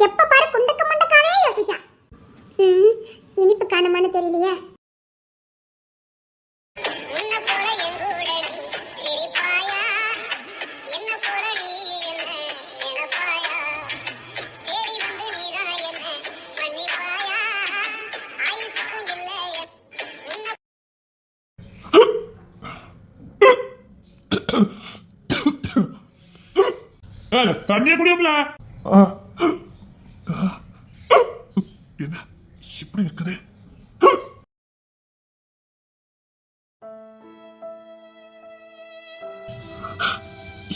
S3: எப்ப பாரு குண்டக்க மண்டக்காவே யோசிக்கா. இனிப்பு காணுமான்னு தெரியலையே.
S2: தண்ணிய குடியும்ல. என்ன இப்படி இருக்குது?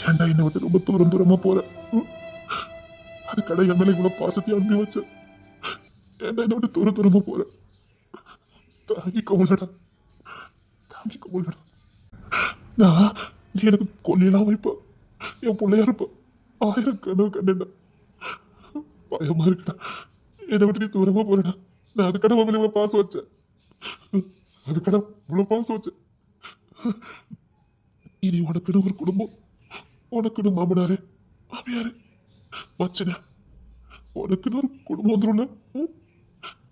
S2: ஏன்டா என்ன விட்டு ரொம்ப தூரமா போற? அது கடை என் மேல இவ்வளவு பாசத்தை அனுப்பி வச்ச. ஏன்டா என்ன விட்டு தூரமா போற? தாங்கிக்க முடியலடா, தாங்கிக்க முடியலடா. நான் நீ எனக்கு கொல்லையெல்லாம் வைப்ப, என் பிள்ளையா இருப்ப. 1000 கனவு கண்டேன்டா. பயமா இருக்குடா. என்னை விட்டு நீ தூரமா போறடா. நான் அது கடை மேல இவ்வளவு பாசம் வச்சேன். அது கடை இவ்வளவு பாசம் வச்சேன். இனி உனக்குன்னு ஒரு குடும்பம், உனக்குன்னு மாமனாரு மாமியாரு வச்சன, உனக்குன்னு ஒரு குடும்பம் வந்துடும்ல.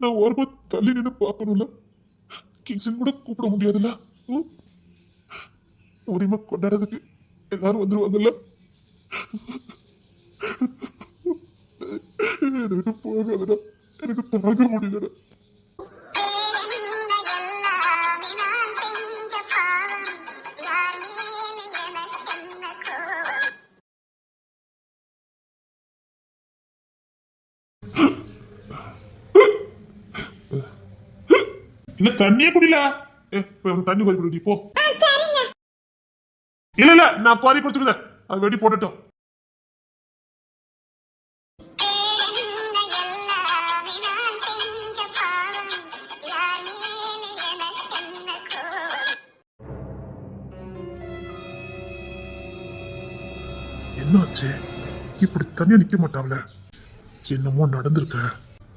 S2: நான் ஓரமா தள்ளி நின்று பார்க்கணும்ல. கிங்ஸன் கூட கூப்பிட முடியாதுல்ல. உரிமை கொண்டாடுறதுக்கு எல்லாரும் வந்துருவாங்கல்ல. எனக்கு போகாதடா, எனக்கு தாங்க முடியலடா. இல்ல தண்ணியே குடில. தண்ணி கோரி குடி போ. இல்ல நான் கோரி குடிச்சுக்கிறேன். அது வெடி போட்டுட்டோம். என்னாச்சு? இப்படி தனியா நிக்க மாட்டாப்ல. என்னமோ நடந்திருக்க.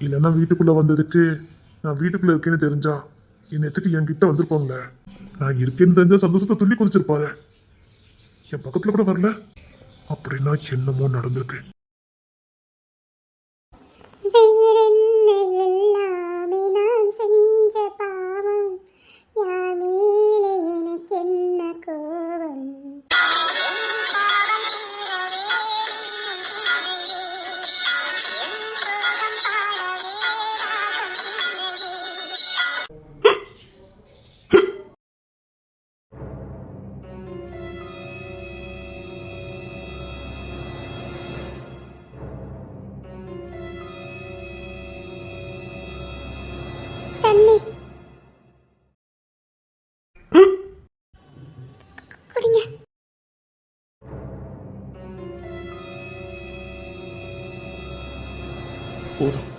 S2: இல்லைன்னா வீட்டுக்குள்ள வந்ததுக்கு நான் வீட்டுக்குள்ள இருக்கேன்னு தெரிஞ்சா என்னை எத்துட்டு என்கிட்ட வந்திருப்பாங்களே. நான் இருக்கேன்னு தெரிஞ்சா சந்தோஷத்தை துள்ளி குதிச்சிருப்பாரு. என் பக்கத்துல கூட வரல. அப்படின்னா என்னமோ நடந்திருக்கு. போதும்.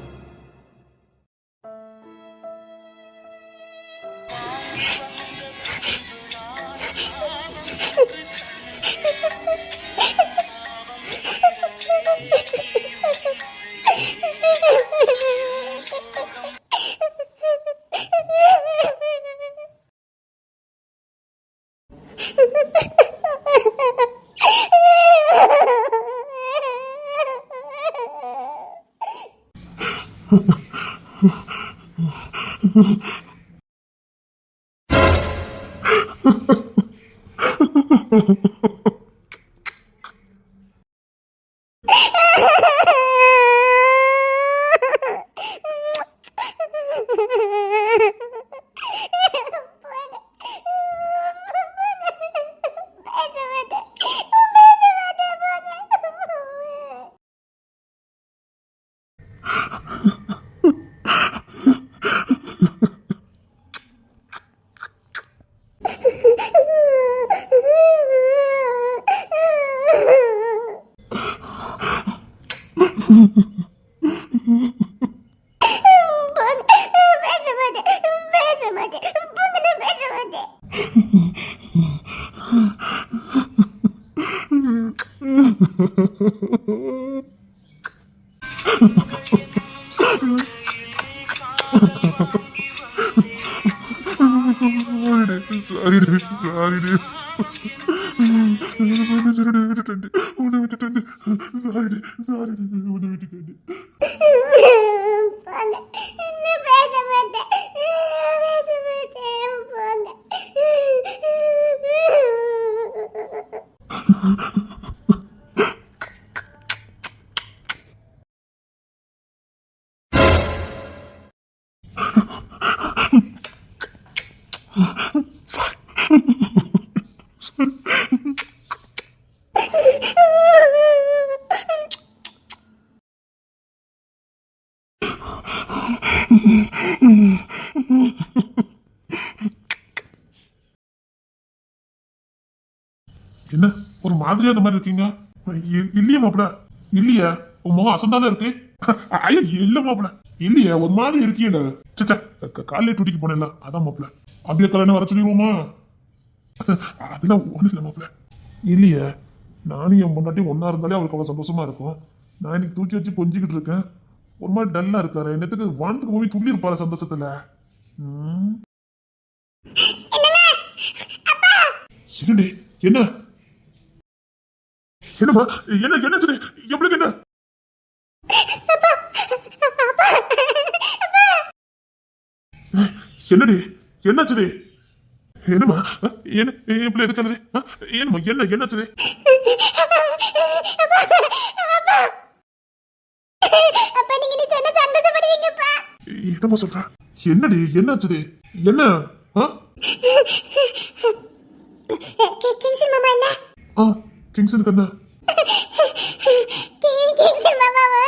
S3: வருது. போங்க. இன்னும் பேச மாட்டேன். பேச மாட்டேன். போங்க.
S2: என்ன ஒரு மாதிரியா அந்த மாதிரி இருக்கீங்க? இல்லையா மாப்பிள? இல்லையா உன் முகம் அசந்தாதான் இருக்கு. ஐயா இல்ல மாப்பிள, இல்லையா ஒரு மாதிரி இருக்கீல. சச்சா காலையில டூட்டிக்கு போனேன்ல அதான் மாப்பிள. அப்படியே கல்யாணம் வர சொல்லிடுவோமா? அதெல்லாம் ஒண்ணு இல்ல மாப்பிள. இல்லையா நானும் என் முன்னாடி ஒன்னா இருந்தாலே அவருக்கு அவ்வளவு சந்தோஷமா இருக்கும். நான் இன்னைக்கு தூக்கி வச்சு கொஞ்சிக்கிட்டு இருக்கேன். ஒரு மாதிரி டல்லா இருக்காரு. என்னத்துக்கு வானத்துக்கு போய் துள்ளி இருப்பாரு சந்தோஷத்துல. என்னடி என்ன என்னமா என்ன என்ன சரி எப்படி என்ன என்னடி என்னாச்சு? என்னமா என்ன எப்படி எதுக்கானது? என்னமா என்ன என்னாச்சு?
S3: அப்பா நீங்க நீ சொன்ன சந்தோஷப்படுவீங்கப்பா.
S2: என்னமா சொல்ற? என்னடி என்னாச்சு? என்ன
S3: கிங்சன் மாமா இல்ல?
S2: கிங்சனுக்கு என்ன?
S3: கிங்சன் மாமாவா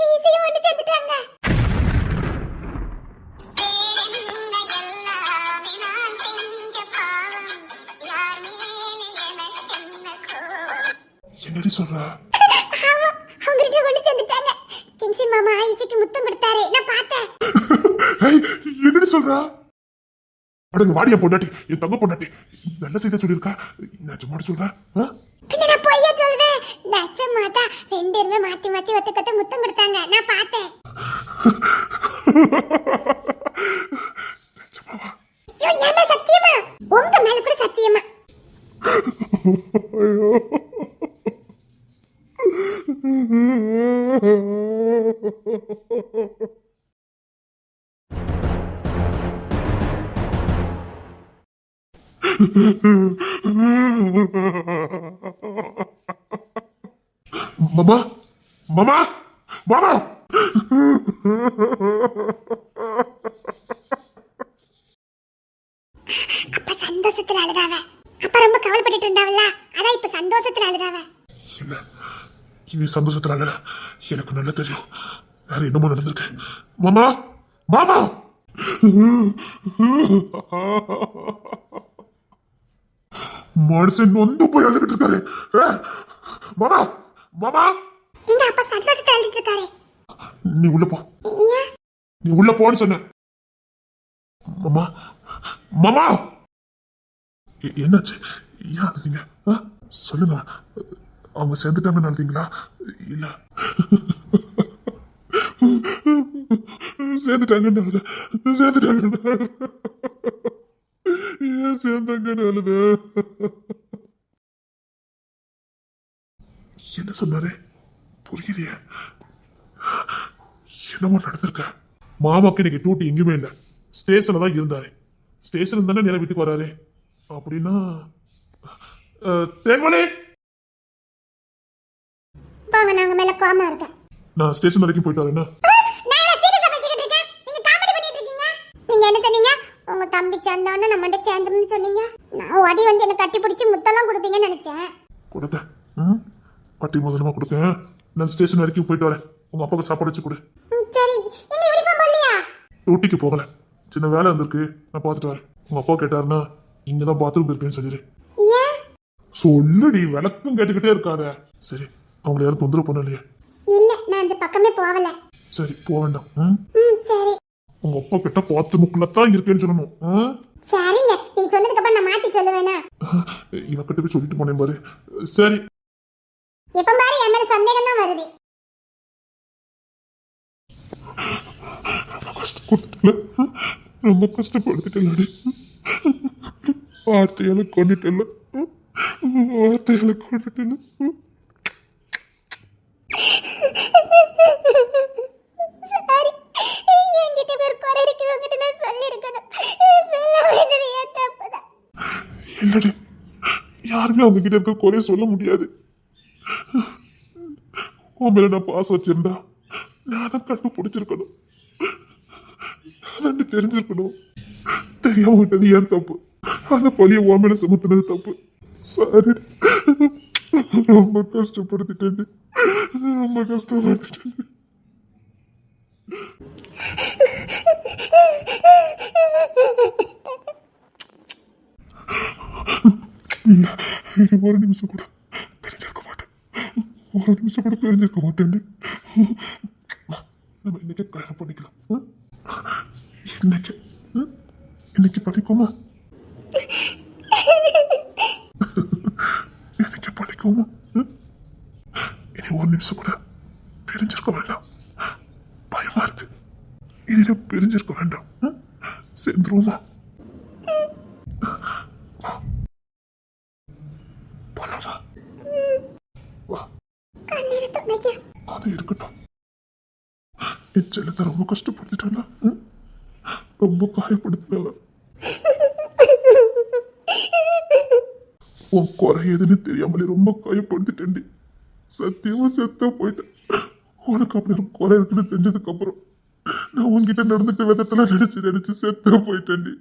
S3: ஈஸியா வந்து செத்துட்டாங்க.
S2: என்னடி சொல்ற?
S3: அவங்ககிட்ட கொண்டு செத்துட்டாங்க. கிங்சன் மாமா ஈஸிக்கு முத்தம் கொடுத்தாரு, நான் பார்த்தேன்.
S2: என்னடி சொல்ற? அடங்க வாடியா பொண்டாட்டி, என் தங்க பொண்டாட்டி நல்ல செய்த சொல்லியிருக்கா. நான் சும்மா சொல்றேன்.
S3: பின்ன நான் பொய்யா சொல்றேன்? நிஜமா தான் ரெண்டு பேருமே மாத்தி மாத்தி ஒத்துக்கத்த முத்தம் கொடுத்தாங்க, நான் பார்த்தேன்.
S2: நிஜமாவா?
S3: ஐயோ என்ன சத்தியமா? உங்க மேல கூட சத்தியமா?
S2: மாமா மாமா மாமா
S3: அப்ப சந்தோஷத்துல அழுதாவ. அப்ப ரொம்ப கவலைப்பட்டுட்டு இருந்தாவல்ல, அதான் இப்ப சந்தோஷத்துல அழுதாவ.
S2: இல்ல இனி சந்தோஷத்துல அல்ல, எனக்கு நல்லா தெரியும் வேற என்னமோ நடந்திருக்கு. மாமா மாமா மனுஷன் நொந்து போய் அழுகிட்டு இருக்காரு. மாமா மாமா
S3: எங்க அப்பா சந்தோஷத்துல அழுதுட்டு இருக்காரு.
S2: நீ உள்ள போ,
S3: ஏன்?
S2: நீ உள்ள போன்னு சொன்ன. மாமா மாமா என்னாச்சு? ஏன் அழுதீங்க? சொல்லுங்க. அவங்க சேர்ந்துட்டாங்கன்னு அழுதீங்களா? இல்ல சேர்ந்துட்டாங்கன்னு அழுத. சேர்ந்துட்டாங்கன்னு ஏன் சேர்ந்தாங்கன்னு அழுத? என்ன சொன்னாரு? புரியலையே. என்னமோ நடந்திருக்க. மாமாக்கு இன்னைக்கு டூட்டி எங்கேயுமே இல்லை, ஸ்டேஷன்ல தான் இருந்தாரு. ஸ்டேஷன் தானே நேரம் வீட்டுக்கு வராரு. அப்படின்னா தேன்மொழி
S3: போங்க, நாங்க மேல கோமா இருக்கேன்.
S2: நான் ஸ்டேஷன் வரைக்கும் போயிட்டு வரேன்.
S3: நான் சீரியஸா பேசிக்கிட்டு இருக்கேன், நீங்க காமெடி பண்ணிட்டு இருக்கீங்க. நீங்க என்ன சொன்னீங்க? உங்க தம்பி சேர்ந்தவன நம்ம கிட்ட சேர்ந்துன்னு சொன்னீங்க. நான் ஓடி வந்து என்ன கட்டி பிடிச்சி முத்தெல்லாம் கொடுப்பீங்கன்னு நினைச்சேன்.
S2: கொடுத்தேன், கட்டி முதலமா கொடுத்தேன். நான் ஸ்டேஷன் வரைக்கும் போயிட்டு வரேன். உங்க அப்பாவுக்கு சாப்பாடு வச்சு கொடு.
S3: சரி, நீங்க யூனிஃபார்ம் போடலையா?
S2: டூட்டிக்கு போகல, சின்ன வேலை வந்திருக்கு, நான் பார்த்துட்டு வரேன். உங்க அப்பா கேட்டாருன்னா இங்கதான் பாத்ரூம் இருக்கேன்னு சொல்லிடு.
S3: ஏன்?
S2: சொல்லுடி, விளக்கம் கேட்டுக்கிட்டே இருக்காத. சரி, அவங்களை யாரும் தொந்தரவு பண்ணலையே?
S3: இல்ல, நான் அந்த பக்கமே போகல.
S2: சரி, போக வேண்டாம்.
S3: சரி.
S2: உங்க அப்பா கிட்ட பாத்ரூமுக்குள்ளதான் இருக்கேன்னு சொல்லணும்.
S3: சரிங்க,
S2: இவக்கிட்ட போய் சொல்லிட்டு போனேன் பாரு. சரி.
S3: எப்ப பாரு என் மேல சந்தேகம் தான் வருது.
S2: ரொம்ப கஷ்டப்படுத்தல, ரொம்ப கஷ்டப்படுத்திட்டே, வார்த்தையால கொண்டுட்டல, வார்த்தையால கொண்டுட்டல.
S3: சாரி, என்கிட்ட ஒரு குறை இருக்கு, உங்ககிட்ட நான் சொல்லியிருக்கணும். சொல்ல வேண்டியது என் தப்புதான்.
S2: இல்லடி, யாருமே அவங்க கிட்ட இருக்க குறைய சொல்ல முடியாது. உன் மேல நான் பாசம் வச்சிருந்தா நான் தான் கண்டுபிடிச்சிருக்கணும், நான் தெரிஞ்சிருக்கணும். தெரியாம விட்டது ஏன் தப்பு, அந்த பழிய உன் மேல சுமத்துனது தப்பு. சாரி, ரொம்ப கஷ்டப்படுத்திட்டேன், ரொம்ப கஷ்டப்படுத்திட்டேன். இல்ல, இனி ஒரு நிமிஷம் கூட பிரிஞ்சிருக்க மாட்டேன், ஒரு நிமிஷம் கூட பிரிஞ்சிருக்க மாட்டேன். நம்ம இன்னைக்கு கல்யாணம் பண்ணிக்கலாம். இன்னைக்கு இன்னைக்கு பண்ணிக்கோமா, இன்னைக்கு பண்ணிக்கோமா. இனி ஒரு நிமிஷம் கூட பிரிஞ்சிருக்க வேண்டாம், பயமா இருக்கு. இனி பிரிஞ்சிருக்க வேண்டாம், சேர்ந்துருவோமா? போலாமா? வா. அது இருக்கட்டும், என் செல்லத்தை ரொம்ப கஷ்டப்படுத்திட்டால, ரொம்ப காயப்படுத்தினால, உன் குறை எதுன்னு தெரியாமலே ரொம்ப காயப்படுத்திட்டேன்டி. சத்தியமா செத்த போயிட்டேன். உனக்கு அப்படி ஒரு குறை இருக்குன்னு தெரிஞ்சதுக்கு அப்புறம் நான் உன்கிட்ட நடந்துட்ட விதத்துல நினைச்சு செத்த போயிட்டேன்டி.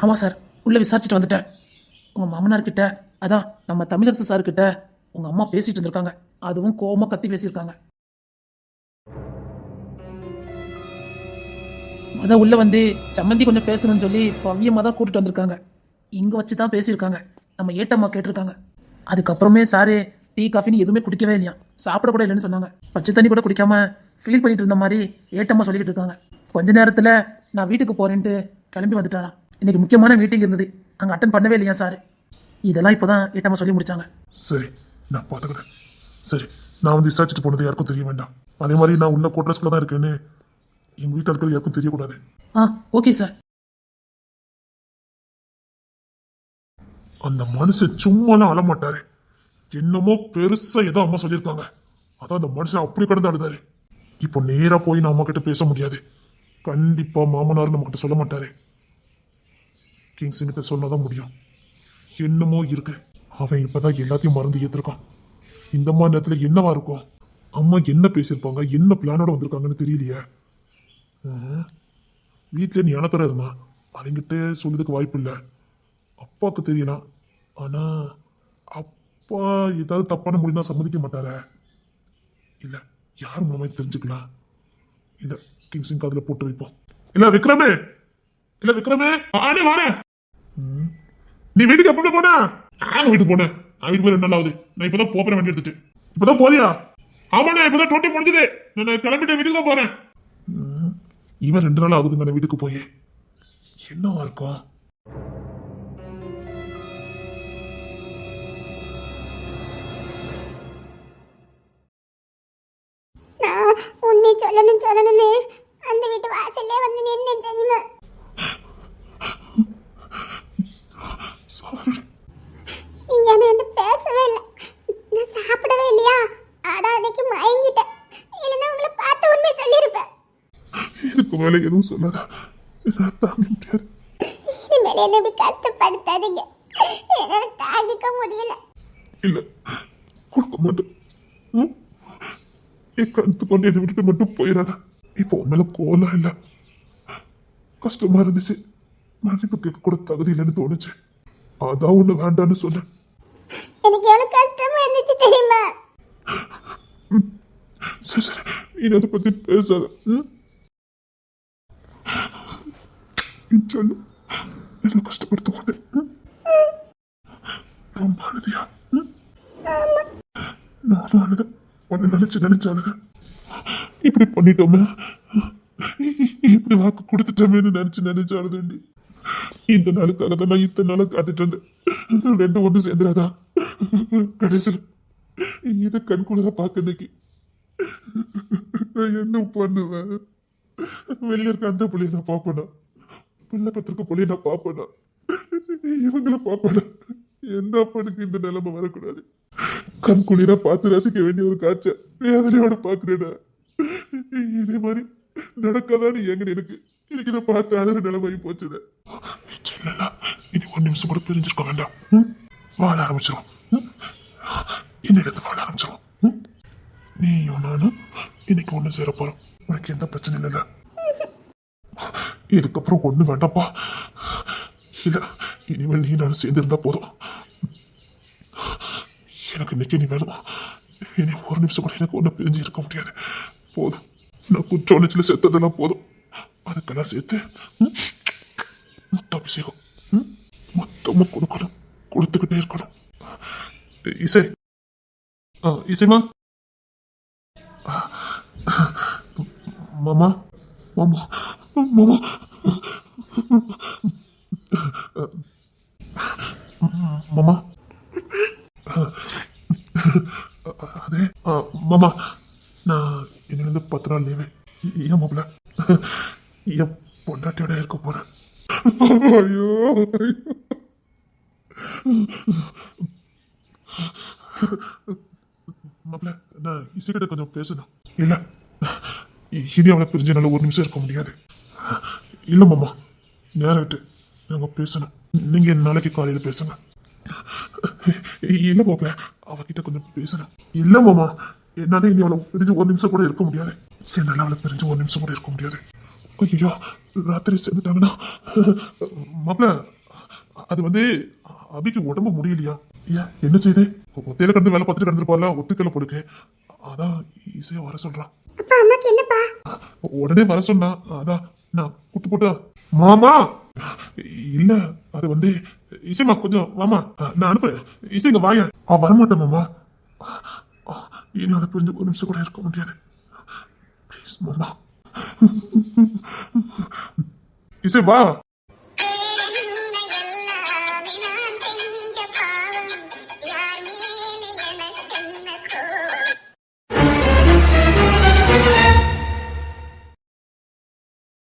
S4: ஆமாம் சார், உள்ளே விசாரிச்சுட்டு வந்துட்டேன். உங்கள் மாமனார்கிட்ட, அதான் நம்ம தமிழரசு சார்கிட்ட உங்கள் அம்மா பேசிகிட்டு இருந்திருக்காங்க. அதுவும் கோவமாக கத்தி பேசியிருக்காங்க. அதான் உள்ளே வந்து சம்மந்தி கொஞ்சம் பேசணும்னு சொல்லி பவ்யமாக தான் கூட்டிட்டு வந்திருக்காங்க. இங்கே வச்சு தான் பேசியிருக்காங்க. நம்ம ஏட்டம்மா கேட்டிருக்காங்க. அதுக்கப்புறமே சாரு டீ காஃபின்னு எதுவுமே குடிக்கவே இல்லையா, சாப்பிட கூட இல்லைன்னு சொன்னாங்க. பச்சை தண்ணி கூட குடிக்காம ஃபீல் பண்ணிட்டு இருந்த மாதிரி ஏட்டம்மா சொல்லிக்கிட்டு இருக்காங்க. கொஞ்ச நேரத்தில் நான் வீட்டுக்கு போகிறேன்ட்டு கிளம்பி வந்துட்டாராம். இன்னைக்கு முக்கியமான மீட்டிங் இருந்தது, அங்கே அட்டன் பண்ணவே இல்லையா சார். இதெல்லாம் இப்போ தான் ஏட்டம்மா சொல்லி முடிச்சாங்க.
S2: சரி, நான் பார்த்துக்கிறேன். சரி, நான் வந்து விசாரிச்சுட்டு போனது யாருக்கும் தெரிய வேண்டாம். அதே மாதிரி நான் உள்ள கோட்ரஸ்குள்ள தான் இருக்கேன்னு எங்கள் வீட்டில் இருக்கிறது யாருக்கும் தெரியக்கூடாது.
S4: Okay sir.
S2: அந்த மனுஷன் சும்மாலாம் அழமாட்டாரு, என்னமோ பெருசா ஏதோ அம்மா சொல்லியிருக்காங்க, அதான் அந்த மனுஷன் அப்படி கடந்து அழுதாரு. இப்போ நேரா போய் நான் அம்மா கிட்ட பேச முடியாது. கண்டிப்பா மாமனார் நம்ம கிட்ட சொல்ல மாட்டாரு, கிங்ஸின் கிட்ட சொன்னாதான் முடியும். என்னமோ இருக்கு, அவன் இப்பதான் எல்லாத்தையும் மறந்து ஏத்திருக்கான். இந்த மாதிரி நேரத்துல என்னவா இருக்கும், அம்மா என்ன பேசியிருப்பாங்க, என்ன பிளானோட வந்திருக்காங்கன்னு தெரியலையே. வீட்டுல நீ எனக்கற இருந்தான், அவங்கிட்ட சொல்றதுக்கு வாய்ப்பு இல்லை. அப்பாவுக்கு தெரியலாம், ஆனா அப்பா ஏதாவது தப்பான முடிந்தா சம்மதிக்க மாட்டாரே. இல்ல யார் மூலமா தெரிஞ்சுக்கலாம். இல்ல கிங்ஸின் காதுல போட்டு வைப்போம். இல்ல விக்ரமே, இல்ல விக்ரமே, ஆனே வானே. நீ வீட்டுக்கு எப்பவுமே போன? நாங்க வீட்டுக்கு போனேன். நான் வீட்டுக்கு போய் 2 நாள் ஆகுது. நான் இப்பதான் போறேன் வண்டி எடுத்துட்டு. இப்பதான் போறியா? ஆமாண்ணே, இப்பதான் டோட்டி முடிஞ்சது. நான் கிளம்பிட்டு வீட்டுக்கு தான் போறேன். இவன் 2 நாள் ஆகுதுங்க நான் வீட்டுக்கு போய். என்னவா இருக்கும்?
S3: நான் உண்மை சொல்லணும்னு அந்த வீட்டு வாசல்லே வந்து நின்று தெரியுமா? நீங்க என்ன பேசவே இல்லை, நான் சாப்பிடவே இல்லையா, அதான் அன்னைக்கு மயங்கிட்டேன். இல்லைன்னா உங்களை பார்த்த உண்மை சொல்லியிருப்பேன்.
S2: இதுக்கு மேல எதுவும் சொல்லாத, என்னால தாங்க முடியாது.
S3: இனிமேல் என்ன இப்படி கஷ்டப்படுத்தாதீங்க, என்னால தாங்கிக்க முடியல.
S2: இல்ல கொடுக்க மாட்டேன். என் கருத்து கொண்டு என்னை விட்டுட்டு மட்டும் போயிடாத. இப்போ உன் மேல கோலம் இல்ல, கஷ்டமா இருந்துச்சு, மன்னிப்பு கேட்க கூட தகுதி இல்லைன்னு தோணுச்சு, அதான் ஒண்ணு வேண்டான்னு சொன்னேன்.
S3: எனக்கு எவ்வளவு கஷ்டமா இருந்துச்சு தெரியுமா?
S2: சரி சரி, இனி அதை பத்தி பேசாத. சொல்லு, என்ன கஷ்டப்படுத்த மாட்டேன். ரொம்ப அழுதியா? நானும் அழுத, உன்னை நினைச்சு அழுத. இப்படி பண்ணிட்டோமே, இப்படி வாக்கு கொடுத்துட்டோமேன்னு நினைச்சு அழுதுண்டி. இந்த நாளுக்காக தான் நான் இத்தனை நாளும் காத்துட்டு இருந்தேன். ரெண்டும் ஒண்ணு சேர்ந்துடாதா? கடைசியில் இதை கண்குள்ளதான் பார்க்க இன்னைக்கு நான் என்ன பண்ணுவேன்? வெளியே இருக்க அந்த புள்ளைய நான் பார்ப்பேனா? பிள்ளை பத்திருக்க புள்ளைய நான் பார்ப்பேனா? இவங்கள பார்ப்பேனா? எந்த அப்பனுக்கு இந்த நிலைமை வரக்கூடாது. கண் குளிரா பார்த்து ரசிக்க வேண்டிய ஒரு காட்சை வேதனையோட பாக்குறேடா. இதே மாதிரி நடக்காதான்னு எங்க எனக்கு இன்னைக்கு இதை பார்த்து அழகு நிலைமை போச்சுது. இனி ஒரு நிமிஷம் கூட பிரிஞ்சிருக்க வேண்டாம். வாழ ஆரம்பிச்சிடும். இன்னிடத்து வாழ ஆரம்பிச்சிடும். நீயும் நானும் இன்னைக்கு ஒண்ணு சேர போறோம். உனக்கு எந்த பிரச்சனையும் இல்ல. இதுக்கப்புறம் ஒண்ணு வேண்டாப்பா. இல்ல, இனிமேல் நீ நானும் சேர்ந்து இருந்தா போதும். எனக்கு இன்னைக்கு நீ வேணும். இனி ஒரு நிமிஷம் கூட எனக்கு ஒண்ணு பிரிஞ்சு இருக்க முடியாது. போதும், நான் குற்ற உணர்ச்சியில செத்ததெல்லாம் போதும். அதுக்கெல்லாம் சேர்த்து அபிஷேகம் மொத்தமா கொடுக்கணும், கொடுத்துக்கிட்டே இருக்கணும். இசை, இசைமா, மாமா, மாமா, மாமா, மாமா, அதே மாமா, நான் இன்னிலிருந்து 10 நாள் லீவு. ஏன் மாப்பிள்ள? என் பொண்டாட்டியோட இருக்க போறேன். ஐயோ, மாப்பிள்ள, நான் இசைக்கிட்ட கொஞ்சம் பேசணும். இல்ல, இனி அவளை பிரிஞ்சு என்னால ஒரு நிமிஷம் இருக்க முடியாது. இல்ல மாமா, நேரம் விட்டு நாங்க பேசணும். நீங்க நாளைக்கு காலையில பேசுங்க. இல்ல மாப்பிள்ள, அவகிட்ட கொஞ்சம் பேசணும். இல்ல மாமா, என்னால இனி அவளை பிரிஞ்சு ஒரு நிமிஷம் கூட இருக்க முடியாது. என்னால அவளை பிரிஞ்சு ஒரு நிமிஷம் கூட இருக்க முடியாது. ஐயோ, ராத்திரி சேர்ந்துட்டாங்கன்னா மாப்பிள்ள, அது வந்து அபிக்கு உடம்பு முடியலையா? ஏன், என்ன செய்யுது? ஒத்தையில கடந்து வேலை பார்த்துட்டு கடந்துருப்பால, ஒத்துக்கல போடுக்கு. அதான் இசைய வர சொல்றான்.
S3: அப்பா அம்மாக்கு என்னப்பா?
S2: உடனே வர சொன்னா, அதான் நான் குத்து போட்டா. மாமா, இல்ல, அது வந்து இசைமா கொஞ்சம் வாமா, நான் அனுப்புறேன். இசைங்க வாய. வரமாட்டேன் மாமா. இனி அவளை புரிஞ்சு ஒரு நிமிஷம் கூட இருக்க முடியாது. ப்ளீஸ் மாமா. இசை வா.